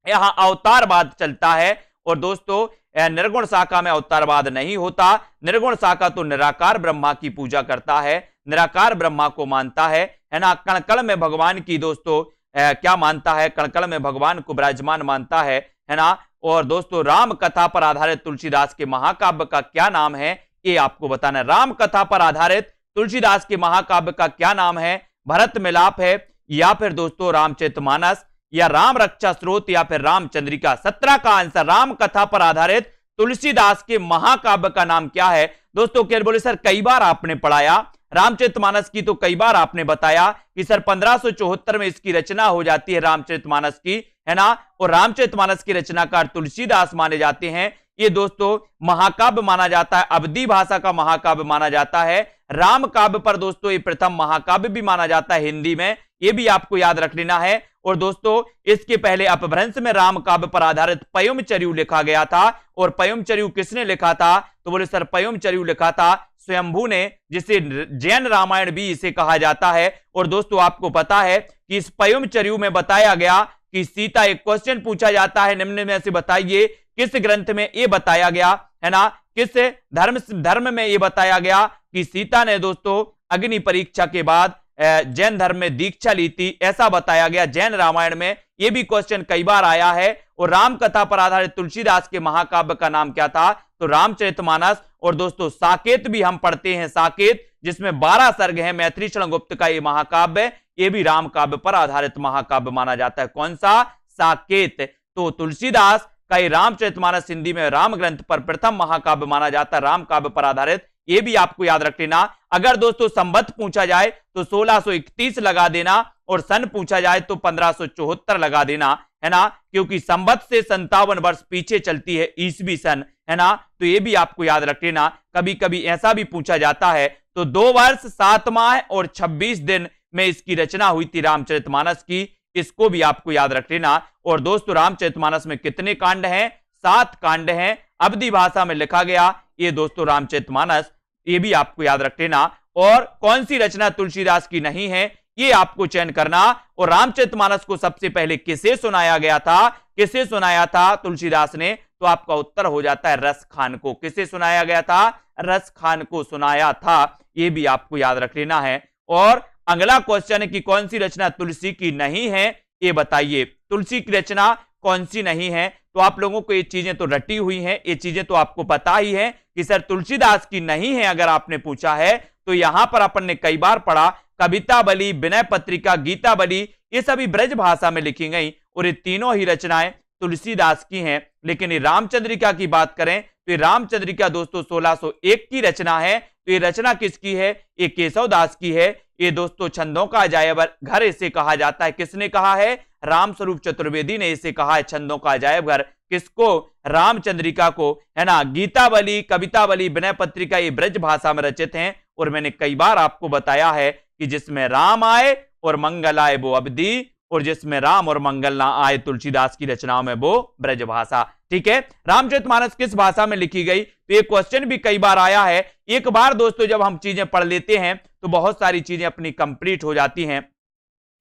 यहां अवतारवाद चलता है, और दोस्तों निर्गुण शाखा में अवतारवाद नहीं होता। निर्गुण शाखा तो निराकार ब्रह्मा की पूजा करता है, निराकार ब्रह्मा को मानता है ना। कणकण में भगवान की दोस्तों क्या मानता है, कणकण में भगवान को विराजमान मानता है ना। और दोस्तों राम कथा पर आधारित तुलसीदास के महाकाव्य का क्या नाम है, ये आपको बताना है। राम कथा पर आधारित तुलसीदास के महाकाव्य का क्या नाम है? भरत मिलाप है, या फिर दोस्तों रामचरितमानस, या राम रक्षा स्रोत, या फिर रामचंद्रिका। 17 का आंसर राम कथा पर आधारित तुलसीदास के महाकाव्य का नाम क्या है? दोस्तों केवल बोले सर कई बार आपने पढ़ाया, रामचरितमानस की तो कई बार आपने बताया कि सर 1574 में इसकी रचना हो जाती है रामचरितमानस की, है ना। और रामचरितमानस की रचनाकार तुलसीदास माने जाते हैं। ये दोस्तों महाकाव्य माना जाता है, अवधी भाषा का महाकाव्य माना जाता है। राम काव्य पर दोस्तों ये प्रथम महाकाव्य भी माना जाता है हिंदी में, ये भी आपको याद रख लेना है। और दोस्तों इसके पहले अपभ्रंश में राम काव्य पर आधारित पयुमचर्यु लिखा गया था। और पयुमचर्यु किसने लिखा था? तो बोले सर पयुमचर्यु लिखा था स्वयंभू ने, जिसे जैन रामायण भी इसे कहा जाता है। और दोस्तों आपको पता है कि इस पयुमचर्यु में बताया गया कि सीता, एक क्वेश्चन पूछा जाता है निम्न में से बताइए किस ग्रंथ में ये बताया गया, है ना, किस धर्म में ये बताया गया कि सीता ने दोस्तों अग्नि परीक्षा के बाद जैन धर्म में दीक्षा ली थी, ऐसा बताया गया जैन रामायण में। यह भी क्वेश्चन कई बार आया है। और राम कथा पर आधारित तुलसीदास के महाकाव्य का नाम क्या था? तो रामचरितमानस। और दोस्तों साकेत भी हम पढ़ते हैं, साकेत जिसमें 12 सर्ग है, मैथिली शरण गुप्त का ये महाकाव्य, ये भी राम काव्य पर आधारित महाकाव्य माना जाता है। कौन सा? साकेत। तो तुलसीदास का ये रामचरितमानस हिंदी में राम ग्रंथ पर प्रथम महाकाव्य माना जाता है, राम काव्य पर आधारित। ये भी आपको याद रख लेना। अगर दोस्तों संवत पूछा जाए तो 1631 लगा देना, और सन पूछा जाए तो 1574 लगा देना, है ना, क्योंकि संवत से 57 वर्ष पीछे चलती है ईसवी सन, है ना। तो ये भी आपको याद रख लेना। कभी कभी ऐसा भी पूछा जाता है। तो 2 वर्ष 7 माह और 26 दिन में इसकी रचना हुई थी रामचरितमानस की, इसको भी आपको याद रख लेना। और दोस्तों रामचरितमानस में कितने कांड हैं? 7 कांड हैं। अवधी भाषा में लिखा गया ये दोस्तों रामचरितमानस, ये भी आपको याद रख लेना। और कौन सी रचना तुलसीदास की नहीं है, ये आपको चयन करना। और रामचरितमानस को सबसे पहले किसे सुनाया गया था? किसे सुनाया था तुलसीदास ने? तो आपका उत्तर हो जाता है रस खान को। किसे सुनाया गया था? रस खान को सुनाया था। ये भी आपको याद रख लेना है। और अगला क्वेश्चन है कि कौन सी रचना तुलसी की नहीं है, ये बताइए। तुलसी की रचना कौन सी नहीं है। तो आप लोगों को ये चीजें तो रटी हुई हैं, ये चीजें तो आपको पता ही है कि सर तुलसीदास की नहीं है। अगर आपने पूछा है तो यहां पर अपन ने कई बार पढ़ा, कवितावली, विनय पत्रिका, गीतावली, ये सभी ब्रज भाषा में लिखी गई और ये तीनों ही रचनाएं तुलसीदास की हैं। लेकिन ये रामचंद्रिका की बात करें तो ये रामचंद्रिका दोस्तों 1601 की रचना है। तो ये रचना किसकी है? ये केशव दास की है। ये दोस्तों छंदों का अजायब घर इसे कहा जाता है। किसने कहा है? रामस्वरूप चतुर्वेदी ने इसे कहा है छंदों का अजायब घर। किसको? रामचंद्रिका को, है ना। गीतावली, कवितावली, विनय पत्रिका ये ब्रज भाषा में रचित हैं और मैंने कई बार आपको बताया है कि जिसमें राम आए और मंगल आए वो अवधि, और जिसमें राम और मंगल ना आए तुलसीदास की रचनाओं में वो ब्रज भाषा। ठीक है। रामचरितमानस किस भाषा में लिखी गई? तो ये क्वेश्चन भी कई बार आया है। एक बार दोस्तों जब हम चीजें पढ़ लेते हैं तो बहुत सारी चीजें अपनी कंप्लीट हो जाती हैं।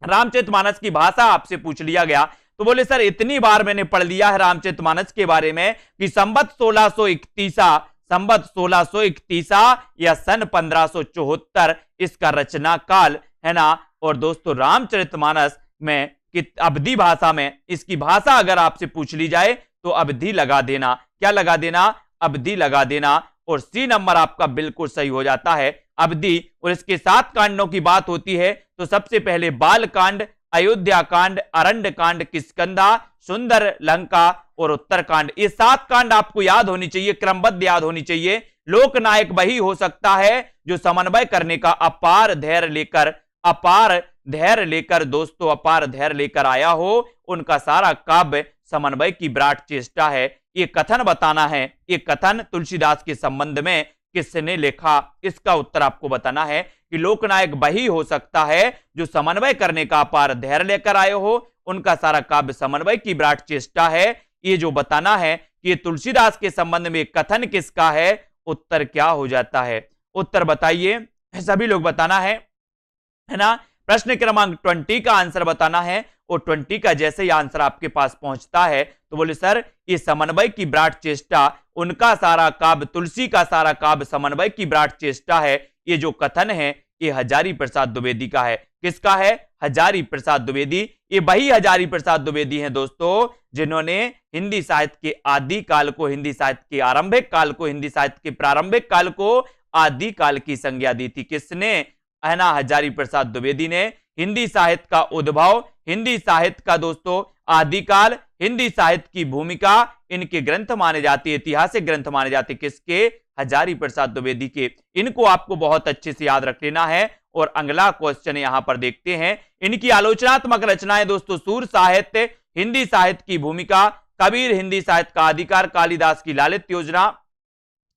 रामचरितमानस की भाषा आपसे पूछ लिया गया तो बोले सर इतनी बार मैंने पढ़ लिया है रामचरितमानस के बारे में कि संवत 1631 या सन 1574 इसका रचना काल, है ना। और दोस्तों रामचरितमानस में कि अवधी भाषा में इसकी भाषा अगर आपसे पूछ ली जाए तो अवधी लगा देना। क्या लगा देना? अवधी लगा देना। और सी नंबर आपका बिल्कुल सही हो जाता है, अवधी। और इसके 7 कांडों की बात होती है तो सबसे पहले बाल कांड, अयोध्या कांड, अरण्य कांड, किष्किंधा, सुंदर लंका और उत्तर कांड। ये 7 कांड आपको याद होनी चाहिए, क्रमबद्ध याद होनी चाहिए। लोकनायक वही हो सकता है जो समन्वय करने का अपार धैर्य लेकर आया हो। उनका सारा काव्य समन्वय की विराट चेष्टा है। ये कथन बताना है, ये कथन तुलसीदास के संबंध में किसने लिखा, इसका उत्तर आपको बताना है कि लोकनायक वही हो सकता है जो समन्वय करने का अपार धैर्य लेकर आए हो। उनका सारा काव्य समन्वय की विराट चेष्टा है। ये जो बताना है कि ये तुलसीदास के संबंध में कथन किसका है, उत्तर क्या हो जाता है? उत्तर बताइए, सभी लोग बताना है ना। प्रश्न क्रमांक 20 का आंसर बताना है और 20 का जैसे ही आंसर आपके पास पहुंचता है तो बोले सर ये समन्वय की विराट चेष्टा, उनका सारा काव्य, तुलसी का सारा काव्य समन्वय की विराट चेष्टा है। ये जो कथन है ये हजारी प्रसाद द्विवेदी का है। किसका है? हजारी प्रसाद द्विवेदी। ये वही हजारी प्रसाद द्विवेदी हैं दोस्तों जिन्होंने हिंदी साहित्य के आदि काल को, हिंदी साहित्य के आरंभिक काल को, हिंदी साहित्य के प्रारंभिक काल को आदि काल की संज्ञा दी थी। किसने? है ना, हजारी प्रसाद द्विवेदी ने। हिंदी साहित्य का उद्भव, हिंदी साहित्य का दोस्तों आदिकाल, हिंदी साहित्य की भूमिका, इनके ग्रंथ माने जाते, ऐतिहासिक ग्रंथ माने जाते। किसके? हजारी प्रसाद द्विवेदी के। इनको आपको बहुत अच्छे से याद रख लेना है। और अगला क्वेश्चन यहां पर देखते हैं। इनकी आलोचनात्मक रचनाएं दोस्तों, सूर साहित्य, हिंदी साहित्य की भूमिका, कबीर, हिंदी साहित्य का आदिकार, कालिदास की लालित योजना,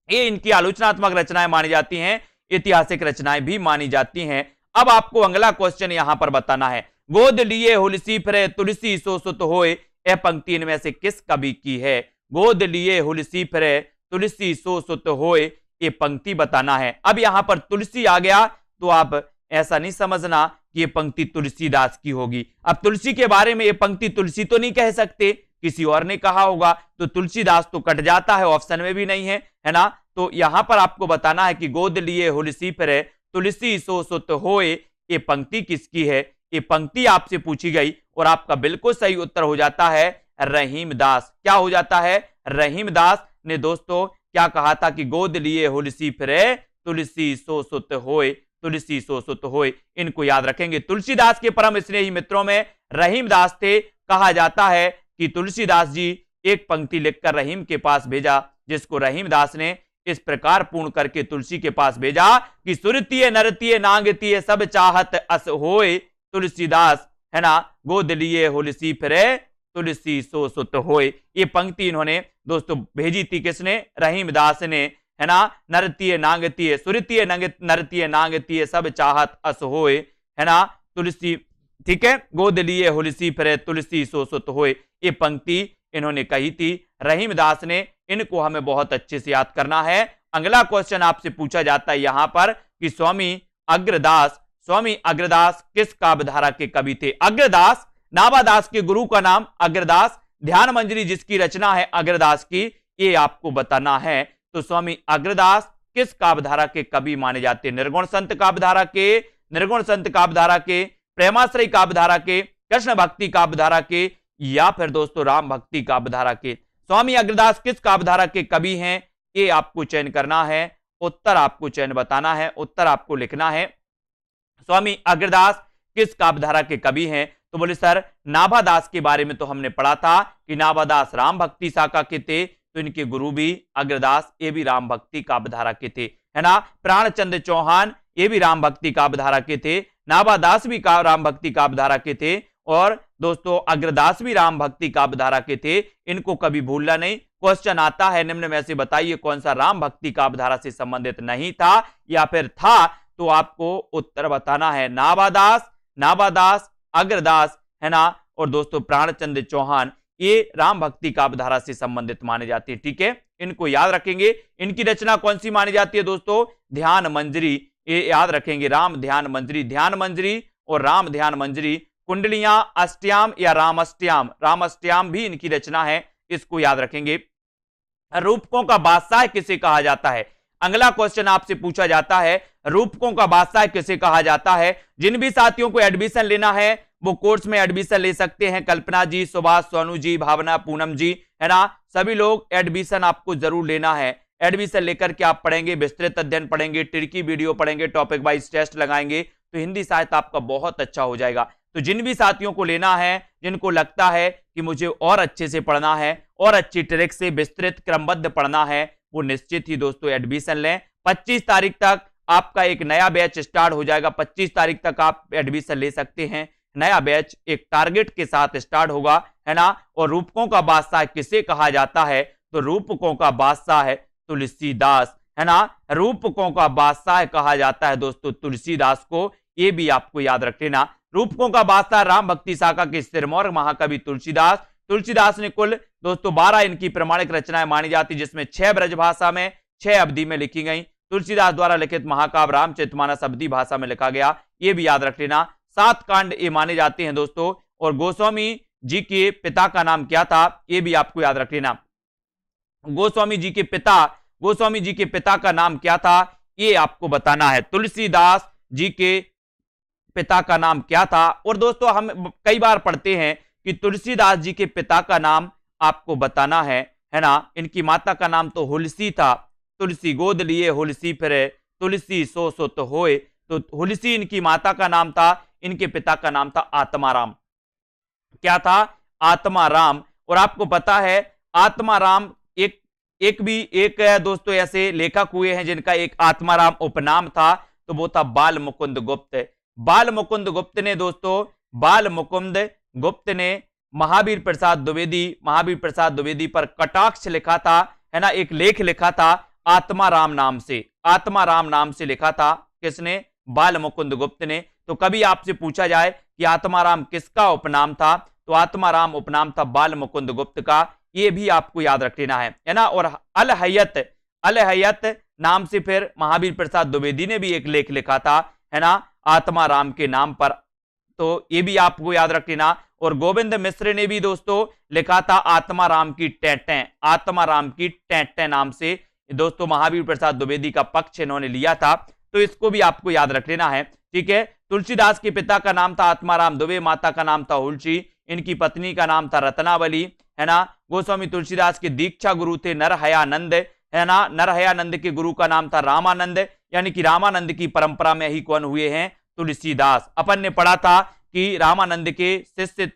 ये इनकी आलोचनात्मक रचनाएं मानी जाती हैं। ऐतिहासिक रचनाएं भी मानी जाती हैं। अब आपको अगला क्वेश्चन यहां पर बताना है। गोद लिए हुलसी फिरे तुलसी सो सुत होए, यह पंक्ति इनमें से किस कवि की है? गोद लिए हुलसी फिरे तुलसी सो सुत होए, ये पंक्ति बताना है। अब यहां पर तुलसी आ गया तो आप ऐसा नहीं समझना कि ये पंक्ति तुलसीदास की होगी। अब तुलसी के बारे में ये पंक्ति तुलसी तो नहीं कह सकते, किसी और ने कहा होगा, तो तुलसीदास तो कट जाता है, ऑप्शन में भी नहीं है ना। तो यहां पर आपको बताना है कि गोद लिए हुलसी फिरे तुलसी सो सुत होए, ये पंक्ति किसकी है? ये पंक्ति आपसे पूछी गई और आपका बिल्कुल सही उत्तर हो जाता है रहीमदास। क्या हो जाता है? रहीमदास ने दोस्तों क्या कहा था कि गोद लिए हुलसी फिरे तुलसी सो सुत होए, तुलसी सो सुत होए। इनको याद रखेंगे। तुलसीदास के परम स्नेही मित्रों में रहीमदास थे। कहा जाता है कि तुलसीदास जी एक पंक्ति लिखकर रहीम के पास भेजा, जिसको रहीमदास ने इस प्रकार पूर्ण करके तुलसी के पास भेजा कि सुरतीय नरतीय नांगतीय सब चाहत अस होए, तुलसीदास, है ना, गोद लिए हुलसी फिरे तुलसी सो सुत होए। ये पंक्ति इन्होंने दोस्तों भेजी थी। किसने? रहीमदास ने, है ना। नरतीय नांगतीय, सुरतीय नरतीय नांगतीय सब चाहत अस होए, है ना, तुलसी, ठीक है, गोद लिए हुलसी फिरे तुलसी सो सुत होए। ये पंक्ति इन्होंने कही थी रहीमदास ने। इनको हमें बहुत अच्छे से याद करना है। अगला क्वेश्चन आपसे पूछा जाता है यहां पर कि स्वामी अग्रदास किस काव्यधारा के कवि थे? अग्रदास, नाभादास के गुरु का नाम अग्रदास, ध्यान मंजरी जिसकी रचना है अग्रदास की, ये आपको बताना है। तो स्वामी अग्रदास किस काव्यधारा के कवि माने जाते हैं? निर्गुण संत काव्यधारा के, प्रेमाश्रय काव्यधारा के, कृष्ण भक्ति काव्यधारा के, या फिर दोस्तों राम भक्ति काव्यधारा के। स्वामी अग्रदास किस काव्यधारा के कवि हैं, ये आपको चयन करना है, उत्तर आपको चयन बताना है, उत्तर आपको लिखना है। स्वामी अग्रदास किस काव्यधारा के कवि हैं? तो बोले सर नाभादास के बारे में तो हमने पढ़ा था कि नाभादास राम भक्ति शाखा के थे, तो इनके गुरु भी अग्रदास, ये भी राम भक्ति काव्यधारा के थे, है ना। प्राणचंद्र चौहान ये भी राम भक्ति काव्यधारा के थे, नाभादास भी राम भक्ति काव्यधारा के थे, और दोस्तों अग्रदास भी राम भक्ति काव्यधारा के थे। इनको कभी भूलना नहीं। क्वेश्चन आता है निम्न में से बताइए कौन सा राम भक्ति काव्यधारा से संबंधित नहीं था या फिर था, तो आपको उत्तर बताना है। नाभादास, नाभादास, अग्रदास, है ना, और दोस्तों प्राणचंद्र चौहान, ये राम भक्ति काव्यधारा से संबंधित माने जाते हैं। ठीक है, इनको याद रखेंगे। इनकी रचना कौन सी मानी जाती है दोस्तों? ध्यान मंजरी, ये याद रखेंगे। राम ध्यान मंजरी, ध्यान मंजरी और राम ध्यान मंजरी। कुंडलियां अष्टयाम या रामअष्टयाम, रामअष्टयाम भी इनकी रचना है, इसको याद रखेंगे। रूपकों का बादशाह किसे कहा जाता है? अगला क्वेश्चन आपसे पूछा जाता है, रूपकों का बादशाह किसे कहा जाता है? जिन भी साथियों को एडमिशन लेना है वो कोर्स में एडमिशन ले सकते हैं। कल्पना जी, सुभाष, सोनू जी, भावना, पूनम जी, है ना, सभी लोग एडमिशन आपको जरूर लेना है। एडमिशन लेकर के आप पढ़ेंगे, विस्तृत अध्ययन पढ़ेंगे, ट्रिकी वीडियो पढ़ेंगे, टॉपिक वाइज टेस्ट लगाएंगे, तो हिंदी साहित्य आपका बहुत अच्छा हो जाएगा। तो जिन भी साथियों को लेना है, जिनको लगता है कि मुझे और अच्छे से पढ़ना है और अच्छी ट्रिक से विस्तृत क्रमबद्ध पढ़ना है, वो निश्चित ही दोस्तों एडमिशन लें। 25 तारीख तक आपका एक नया बैच स्टार्ट हो जाएगा। 25 तारीख तक आप एडमिशन ले सकते हैं। नया बैच एक टारगेट के साथ स्टार्ट होगा, है ना। और रूपकों का बादशाह किसे कहा जाता है? तो रूपकों का बादशाह है तुलसीदास, है ना। रूपकों का बादशाह कहा जाता है दोस्तों तुलसीदास को, ये भी आपको याद रख लेना। रूपकों का बादशाह राम भक्ति शाखा के सिरमौर महाकवि तुलसीदास। तुलसीदास ने कुल दोस्तों 12 इनकी प्रमाणिक रचनाएं मानी जाती, जिसमें 6 ब्रजभाषा में, 6 अवधि में लिखी गई। तुलसीदास द्वारा लिखित महाकाव्य रामचरितमानस अवधि भाषा में लिखा गया, ये भी याद रख लेना। 7 कांड ये माने जाते हैं दोस्तों। और गोस्वामी जी के पिता का नाम क्या था? ये भी आपको याद रख लेना। गोस्वामी जी के पिता का नाम क्या था? ये आपको बताना है। तुलसीदास जी के पिता का नाम क्या था? और दोस्तों हम कई बार पढ़ते हैं कि तुलसीदास जी के पिता का नाम आपको बताना है ना। इनकी माता का नाम तो हुलसी था। तुलसी गोद लिए हुलसी फिरे, तुलसी सो सुत होए। तो हुलसी इनकी माता का नाम था, इनके पिता का नाम था आत्माराम। क्या था? आत्माराम। और आपको पता है आत्माराम एक दोस्तों ऐसे लेखक हुए हैं जिनका एक आत्माराम उपनाम था, तो वो था बाल मुकुंद गुप्त। बाल मुकुंद गुप्त ने महावीर प्रसाद द्विवेदी पर कटाक्ष लिखा था, है ना, एक लेख लिखा था आत्माराम नाम से लिखा था। किसने? बाल मुकुंद गुप्त ने। तो कभी आपसे पूछा जाए कि आत्माराम किसका उपनाम था, तो आत्माराम उपनाम था बाल मुकुंद गुप्त का, ये भी आपको याद रख लेना है ना। और अल हयत नाम से फिर महावीर प्रसाद द्विवेदी ने भी एक लेख लिखा था, है ना, आत्माराम के नाम पर, तो ये भी आपको याद रख लेना। और गोविंद मिश्र ने भी दोस्तों लिखा था आत्माराम की टेंटें नाम से दोस्तों महावीर प्रसाद द्विवेदी का पक्ष इन्होंने लिया था, तो इसको भी आपको याद रख लेना है। ठीक है, तुलसीदास के पिता का नाम था आत्माराम दुबे, माता का नाम था हुलसी, इनकी पत्नी का नाम था रत्नावली, है ना। गोस्वामी तुलसीदास के दीक्षा गुरु थे नरहयानंद, है ना। नरहयानंद के गुरु का नाम था रामानंद, यानी कि रामानंद की परंपरा में ही कौन हुए हैं? तुलसीदास। अपन ने पढ़ा था कि रामानंद के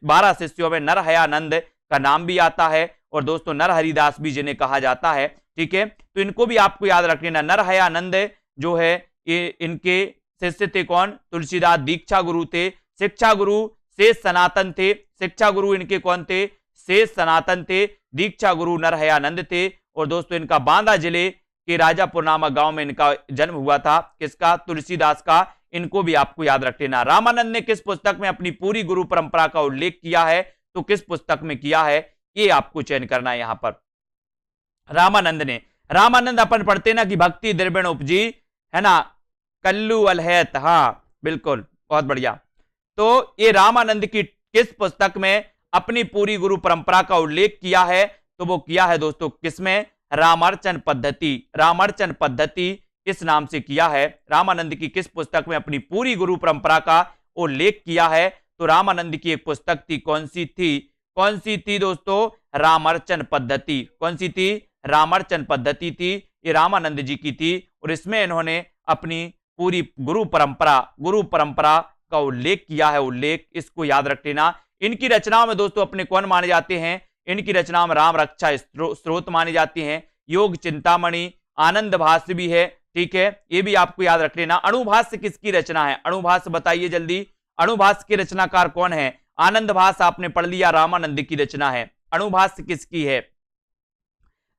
12 शिष्यों में नरहयानंद का नाम भी आता है, और दोस्तों नरहरिदास भी जिन्हें कहा जाता है। ठीक है, तो इनको भी आपको याद रख लेना। नरहयानंद जो है ये इनके शिष्य थे कौन? तुलसीदास। दीक्षा गुरु थे, शिक्षा गुरु शेष सनातन थे। शिक्षा गुरु इनके कौन थे? शेष सनातन थे। दीक्षा गुरु नरहयानंद थे। और दोस्तों इनका बांदा जिले के राजापुर नामक गांव में इनका जन्म हुआ था। किसका? तुलसीदास का। इनको भी आपको याद रख लेना। रामानंद ने किस पुस्तक में अपनी पूरी गुरु परंपरा का उल्लेख किया है? तो किस पुस्तक में किया है, ये आपको चयन करना है यहां पर। रामानंद अपन पढ़ते ना कि भक्ति द्रविण उपजी, है ना, कल्लू अलहैत। हाँ बिल्कुल, बहुत बढ़िया। तो ये रामानंद की किस पुस्तक में अपनी पूरी गुरु परंपरा का उल्लेख किया है? तो वो किया है दोस्तों किसमें? रामार्चन पद्धति इस नाम से किया है। रामानंद की किस पुस्तक में अपनी पूरी गुरु परंपरा का उल्लेख किया है? तो रामानंद की एक पुस्तक थी, कौन कौन सी थी दोस्तों? रामार्चन पद्धति। कौन सी थी? रामार्चन पद्धति थी, ये रामानंद जी की थी। और इसमें इन्होंने अपनी पूरी गुरु परंपरा का उल्लेख किया है, उल्लेख, इसको याद रख लेना। इनकी रचनाओं में दोस्तों अपने कौन माने जाते हैं? इनकी रचनाओं में राम रक्षा स्त्रोत माने जाती हैं, योग चिंतामणि, आनंद भाष्य भी है, ठीक है, ये भी आपको याद रख लेना। अणुभाष्य किसकी रचना है? अणुभाष्य बताइए जल्दी, अणुभाष्य के रचनाकार कौन है? आनंद भाष्य आपने पढ़ लिया, रामानंद की रचना है। अणुभाष्य किसकी है?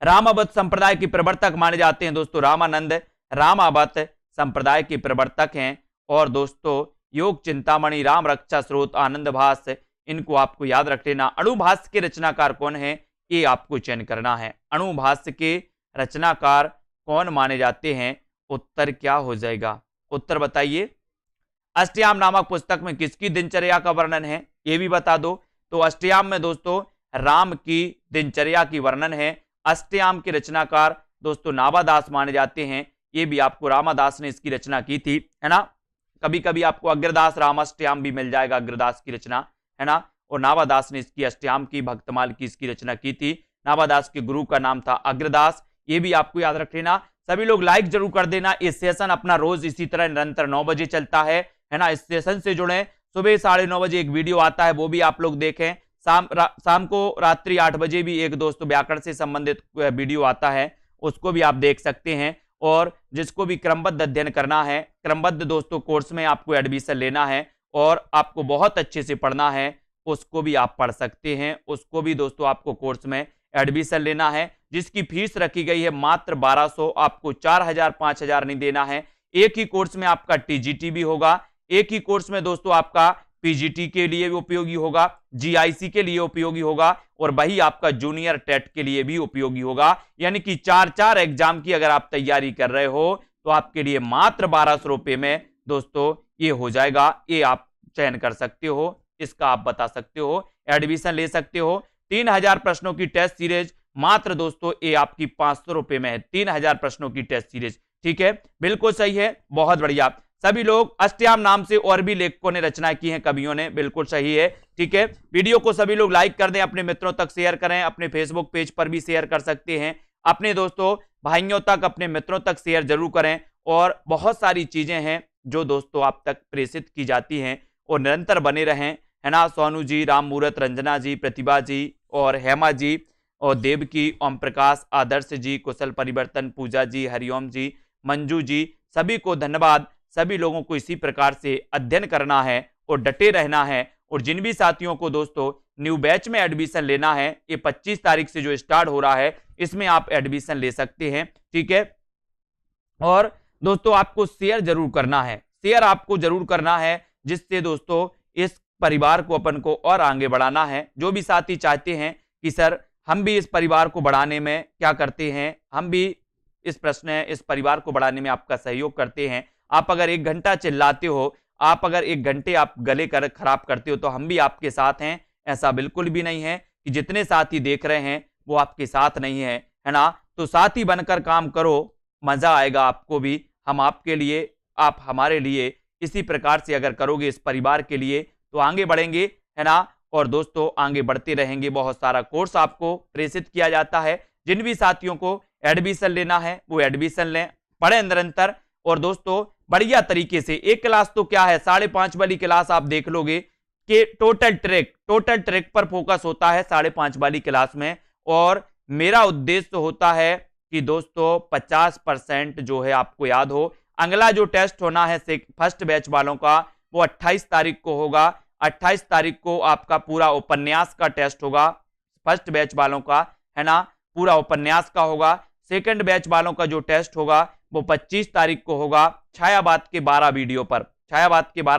रामावत संप्रदाय के प्रवर्तक माने जाते हैं दोस्तों रामानंद, रामावत संप्रदाय के प्रवर्तक हैं। और दोस्तों योग चिंतामणि, राम रक्षा स्रोत, आनंद भाष्य, इनको आपको याद रख लेना। अणुभाष्य के रचनाकार कौन है? ये आपको चयन करना है। अणुभाष्य के रचनाकार कौन माने जाते हैं? उत्तर क्या हो जाएगा? उत्तर बताइए। अष्टयाम नामक पुस्तक में किसकी दिनचर्या का वर्णन है? ये भी बता दो। तो अष्टयाम में दोस्तों राम की दिनचर्या की वर्णन है। अष्टयाम के रचनाकार दोस्तों नाभादास माने जाते हैं, ये भी आपको रामादास ने इसकी रचना की थी, है ना। कभी कभी आपको अग्रदास रामाष्टयाम भी मिल जाएगा, अग्रदास की रचना, है ना। और नाभादास ने इसकी अष्टयाम की, भक्तमाल की इसकी रचना की थी। नाभादास के गुरु का नाम था अग्रदास, ये भी आपको याद रख लेना। सभी लोग लाइक जरूर कर देना। ये सेशन अपना रोज इसी तरह निरंतर 9 बजे चलता है ना। इस सेशन से जुड़े, सुबह 9:30 बजे एक वीडियो आता है, वो भी आप लोग देखें। शाम को रात्रि 8 बजे भी एक दोस्तों व्याकरण से संबंधित वीडियो आता है, उसको भी आप देख सकते हैं। और जिसको भी क्रमबद्ध अध्ययन करना है, क्रमबद्ध दोस्तों कोर्स में आपको एडमिशन लेना है और आपको बहुत अच्छे से पढ़ना है, उसको भी आप पढ़ सकते हैं। उसको भी दोस्तों आपको कोर्स में एडमिशन लेना है, जिसकी फीस रखी गई है मात्र 1200। आपको 4000 5000 नहीं देना है। एक ही कोर्स में आपका टीजीटी भी होगा, एक ही कोर्स में दोस्तों आपका पीजीटी के लिए भी उपयोगी होगा, जीआईसी के लिए उपयोगी होगा, और वही आपका जूनियर टेट के लिए भी उपयोगी होगा। यानी कि 4 एग्जाम की अगर आप तैयारी कर रहे हो तो आपके लिए मात्र 1200 रुपए में दोस्तों ये हो जाएगा। ये आप चयन कर सकते हो, इसका आप बता सकते हो, एडमिशन ले सकते हो। 3000 प्रश्नों की टेस्ट सीरीज मात्र दोस्तों ये आपकी 500 रुपए में है। 3000 प्रश्नों की टेस्ट सीरीज, ठीक है, बिल्कुल सही है, बहुत बढ़िया। सभी लोग, अष्टयाम नाम से और भी लेखकों ने रचना की है, कवियों ने, बिल्कुल सही है, ठीक है। वीडियो को सभी लोग लाइक कर दें, अपने मित्रों तक शेयर करें, अपने फेसबुक पेज पर भी शेयर कर सकते हैं, अपने दोस्तों भाइयों तक, अपने मित्रों तक शेयर जरूर करें। और बहुत सारी चीजें हैं जो दोस्तों आप तक प्रेषित की जाती हैं, और निरंतर बने रहें, है ना। सोनू जी, राम मूरत, रंजना जी, प्रतिभा जी और हेमा जी और देवकी, ओम प्रकाश, आदर्श जी, कुशल परिवर्तन, पूजा जी, हरिओम जी, मंजू जी, सभी को धन्यवाद। सभी लोगों को इसी प्रकार से अध्ययन करना है और डटे रहना है। और जिन भी साथियों को दोस्तों न्यू बैच में एडमिशन लेना है, ये 25 तारीख से जो स्टार्ट हो रहा है, इसमें आप एडमिशन ले सकते हैं, ठीक है। और दोस्तों आपको शेयर जरूर करना है, शेयर आपको जरूर करना है, जिससे दोस्तों इस परिवार को, अपन को और आगे बढ़ाना है। जो भी साथी चाहते हैं कि सर हम भी इस परिवार को बढ़ाने में क्या करते हैं, हम भी इस परिवार को बढ़ाने में आपका सहयोग करते हैं। आप अगर 1 घंटा चिल्लाते हो, आप अगर 1 घंटे आप गले खराब करते हो, तो हम भी आपके साथ हैं। ऐसा बिल्कुल भी नहीं है कि जितने साथी देख रहे हैं वो आपके साथ नहीं है, है ना। तो साथी बनकर काम करो, मजा आएगा आपको भी, हम आपके लिए, आप हमारे लिए। इसी प्रकार से अगर करोगे इस परिवार के लिए तो आगे बढ़ेंगे, है ना। और दोस्तों आगे बढ़ते रहेंगे। बहुत सारा कोर्स आपको प्रेषित किया जाता है। जिन भी साथियों को एडमिशन लेना है वो एडमिशन लें, पढ़ें निरंतर। और दोस्तों बढ़िया तरीके से, एक क्लास तो क्या है, 5.5 वाली क्लास आप देख लोगे कि टोटल ट्रैक पर फोकस होता है 5.5 वाली क्लास में। और मेरा उद्देश्य होता है कि दोस्तों 50% जो है आपको याद हो। अगला जो टेस्ट होना है फर्स्ट बैच वालों का, वो 28 तारीख को होगा। 28 तारीख को आपका पूरा उपन्यास का टेस्ट होगा, फर्स्ट बैच वालों का, है ना, पूरा उपन्यास का होगा। सेकंड बैच वालों का जो टेस्ट होगा वो 25 तारीख को होगा, छायावाद के 12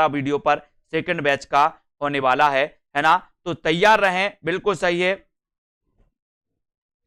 वीडियो पर सेकंड बैच का होने वाला है ना। तो तैयार रहें, बिल्कुल सही है।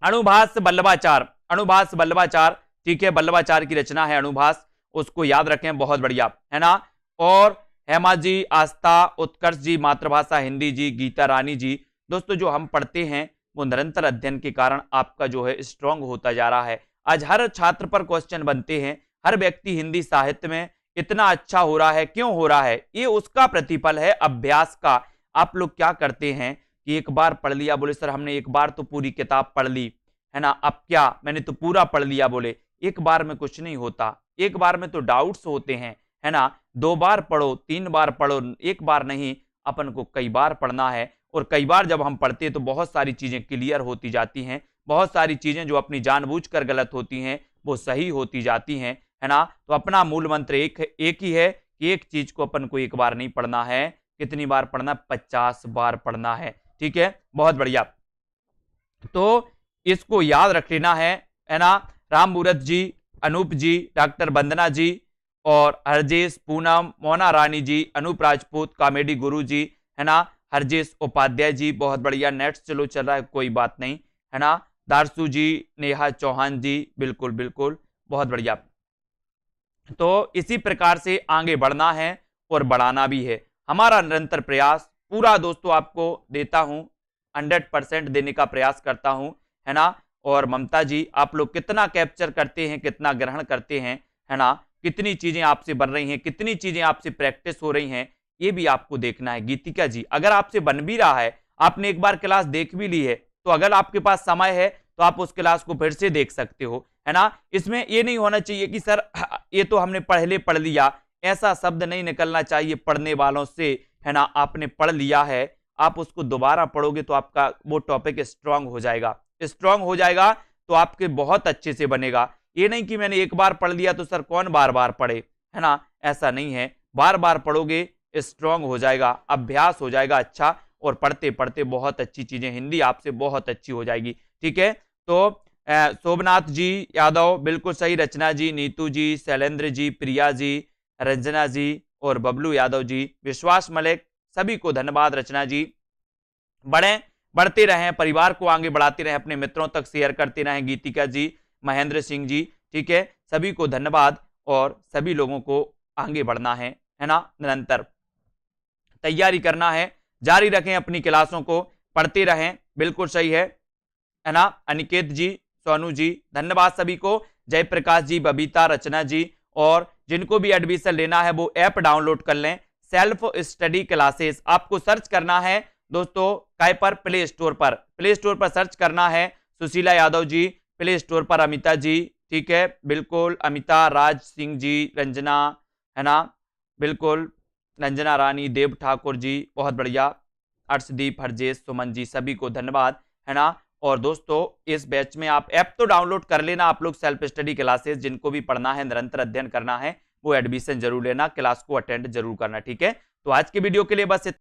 अणुभाष बल्लभाचार, ठीक है, बल्लभाचार की रचना है अणुभाष, उसको याद रखें, बहुत बढ़िया, है ना। और हेमा जी, आस्था, उत्कर्ष जी, मातृभाषा हिंदी जी, गीता रानी जी, दोस्तों जो हम पढ़ते हैं वो निरंतर अध्ययन के कारण आपका जो है स्ट्रांग होता जा रहा है। आज हर छात्र पर क्वेश्चन बनते हैं, हर व्यक्ति हिंदी साहित्य में इतना अच्छा हो रहा है, क्यों हो रहा है? ये उसका प्रतिफल है अभ्यास का। आप लोग क्या करते हैं कि एक बार पढ़ लिया, बोले सर हमने एक बार तो पूरी किताब पढ़ ली है ना, अब क्या मैंने तो पूरा पढ़ लिया। बोले एक बार में कुछ नहीं होता, एक बार में तो डाउट्स होते हैं है ना। 2 बार पढ़ो, 3 बार पढ़ो, एक बार नहीं, अपन को कई बार पढ़ना है। और कई बार जब हम पढ़ते हैं तो बहुत सारी चीजें क्लियर होती जाती हैं, बहुत सारी चीजें जो अपनी जानबूझकर गलत होती हैं वो सही होती जाती हैं है ना। तो अपना मूल मंत्र एक ही है कि एक चीज को अपन को एक बार नहीं पढ़ना है, कितनी बार पढ़ना, 50 बार पढ़ना है। ठीक है, बहुत बढ़िया। तो इसको याद रख लेना है ना। राम मूरत जी, अनूप जी, डॉक्टर वंदना जी और हरजेश, पूनम, मोना रानी जी, अनूप राजपूत, कॉमेडी गुरु जी है ना, हरजेश उपाध्याय जी, बहुत बढ़िया। नेट स्लो चल रहा है, कोई बात नहीं है ना। दारसू जी, नेहा चौहान जी, बिल्कुल बिल्कुल, बहुत बढ़िया। तो इसी प्रकार से आगे बढ़ना है और बढ़ाना भी है। हमारा निरंतर प्रयास पूरा दोस्तों आपको देता हूं, 100% देने का प्रयास करता हूं है ना। और ममता जी, आप लोग कितना कैप्चर करते हैं, कितना ग्रहण करते हैं है ना, कितनी चीजें आपसे बन रही हैं, कितनी चीजें आपसे प्रैक्टिस हो रही हैं, ये भी आपको देखना है। गीतिका जी, अगर आपसे बन भी रहा है, आपने एक बार क्लास देख भी ली है, तो अगर आपके पास समय है तो आप उस क्लास को फिर से देख सकते हो है ना। इसमें ये नहीं होना चाहिए कि सर ये तो हमने पहले पढ़ लिया, ऐसा शब्द नहीं निकलना चाहिए पढ़ने वालों से है ना। आपने पढ़ लिया है, आप उसको दोबारा पढ़ोगे तो आपका वो टॉपिक स्ट्रांग हो जाएगा, स्ट्रांग हो जाएगा तो आपके बहुत अच्छे से बनेगा। ये नहीं कि मैंने एक बार पढ़ लिया तो सर कौन बार बार पढ़े है ना, ऐसा नहीं है। बार बार पढ़ोगे, स्ट्रांग हो जाएगा, अभ्यास हो जाएगा अच्छा, और पढ़ते पढ़ते बहुत अच्छी चीजें, हिंदी आपसे बहुत अच्छी हो जाएगी। ठीक है, तो शोभनाथ जी यादव, बिल्कुल सही। रचना जी, नीतू जी, शैलेंद्र जी, प्रिया जी, रंजना जी और बबलू यादव जी, विश्वास मलिक, सभी को धन्यवाद। रचना जी, बढ़ते रहें, परिवार को आगे बढ़ाते रहें, अपने मित्रों तक शेयर करते रहें। गीतिका जी, महेंद्र सिंह जी, ठीक है, सभी को धन्यवाद। और सभी लोगों को आगे बढ़ना है ना, निरंतर तैयारी करना है, जारी रखें अपनी क्लासों को, पढ़ते रहें, बिल्कुल सही है ना। अनिकेत जी, सोनू जी, धन्यवाद सभी को। जयप्रकाश जी, बबीता, रचना जी, और जिनको भी एडमिशन लेना है वो ऐप डाउनलोड कर लें, सेल्फ स्टडी क्लासेस। आपको सर्च करना है दोस्तों काय पर, प्ले स्टोर पर, प्ले स्टोर पर सर्च करना है। सुशीला यादव जी, प्ले स्टोर पर। अमिता जी, ठीक है, बिल्कुल, अमिता, राज सिंह जी, रंजना है ना, बिल्कुल, रंजना रानी, देव ठाकुर जी, बहुत बढ़िया। अर्शदीप, हरजेश, सुमन जी, सभी को धन्यवाद है ना। और दोस्तों इस बैच में आप ऐप तो डाउनलोड कर लेना आप लोग, सेल्फ स्टडी क्लासेस। जिनको भी पढ़ना है, निरंतर अध्ययन करना है, वो एडमिशन जरूर लेना, क्लास को अटेंड जरूर करना। ठीक है, तो आज के वीडियो के लिए बस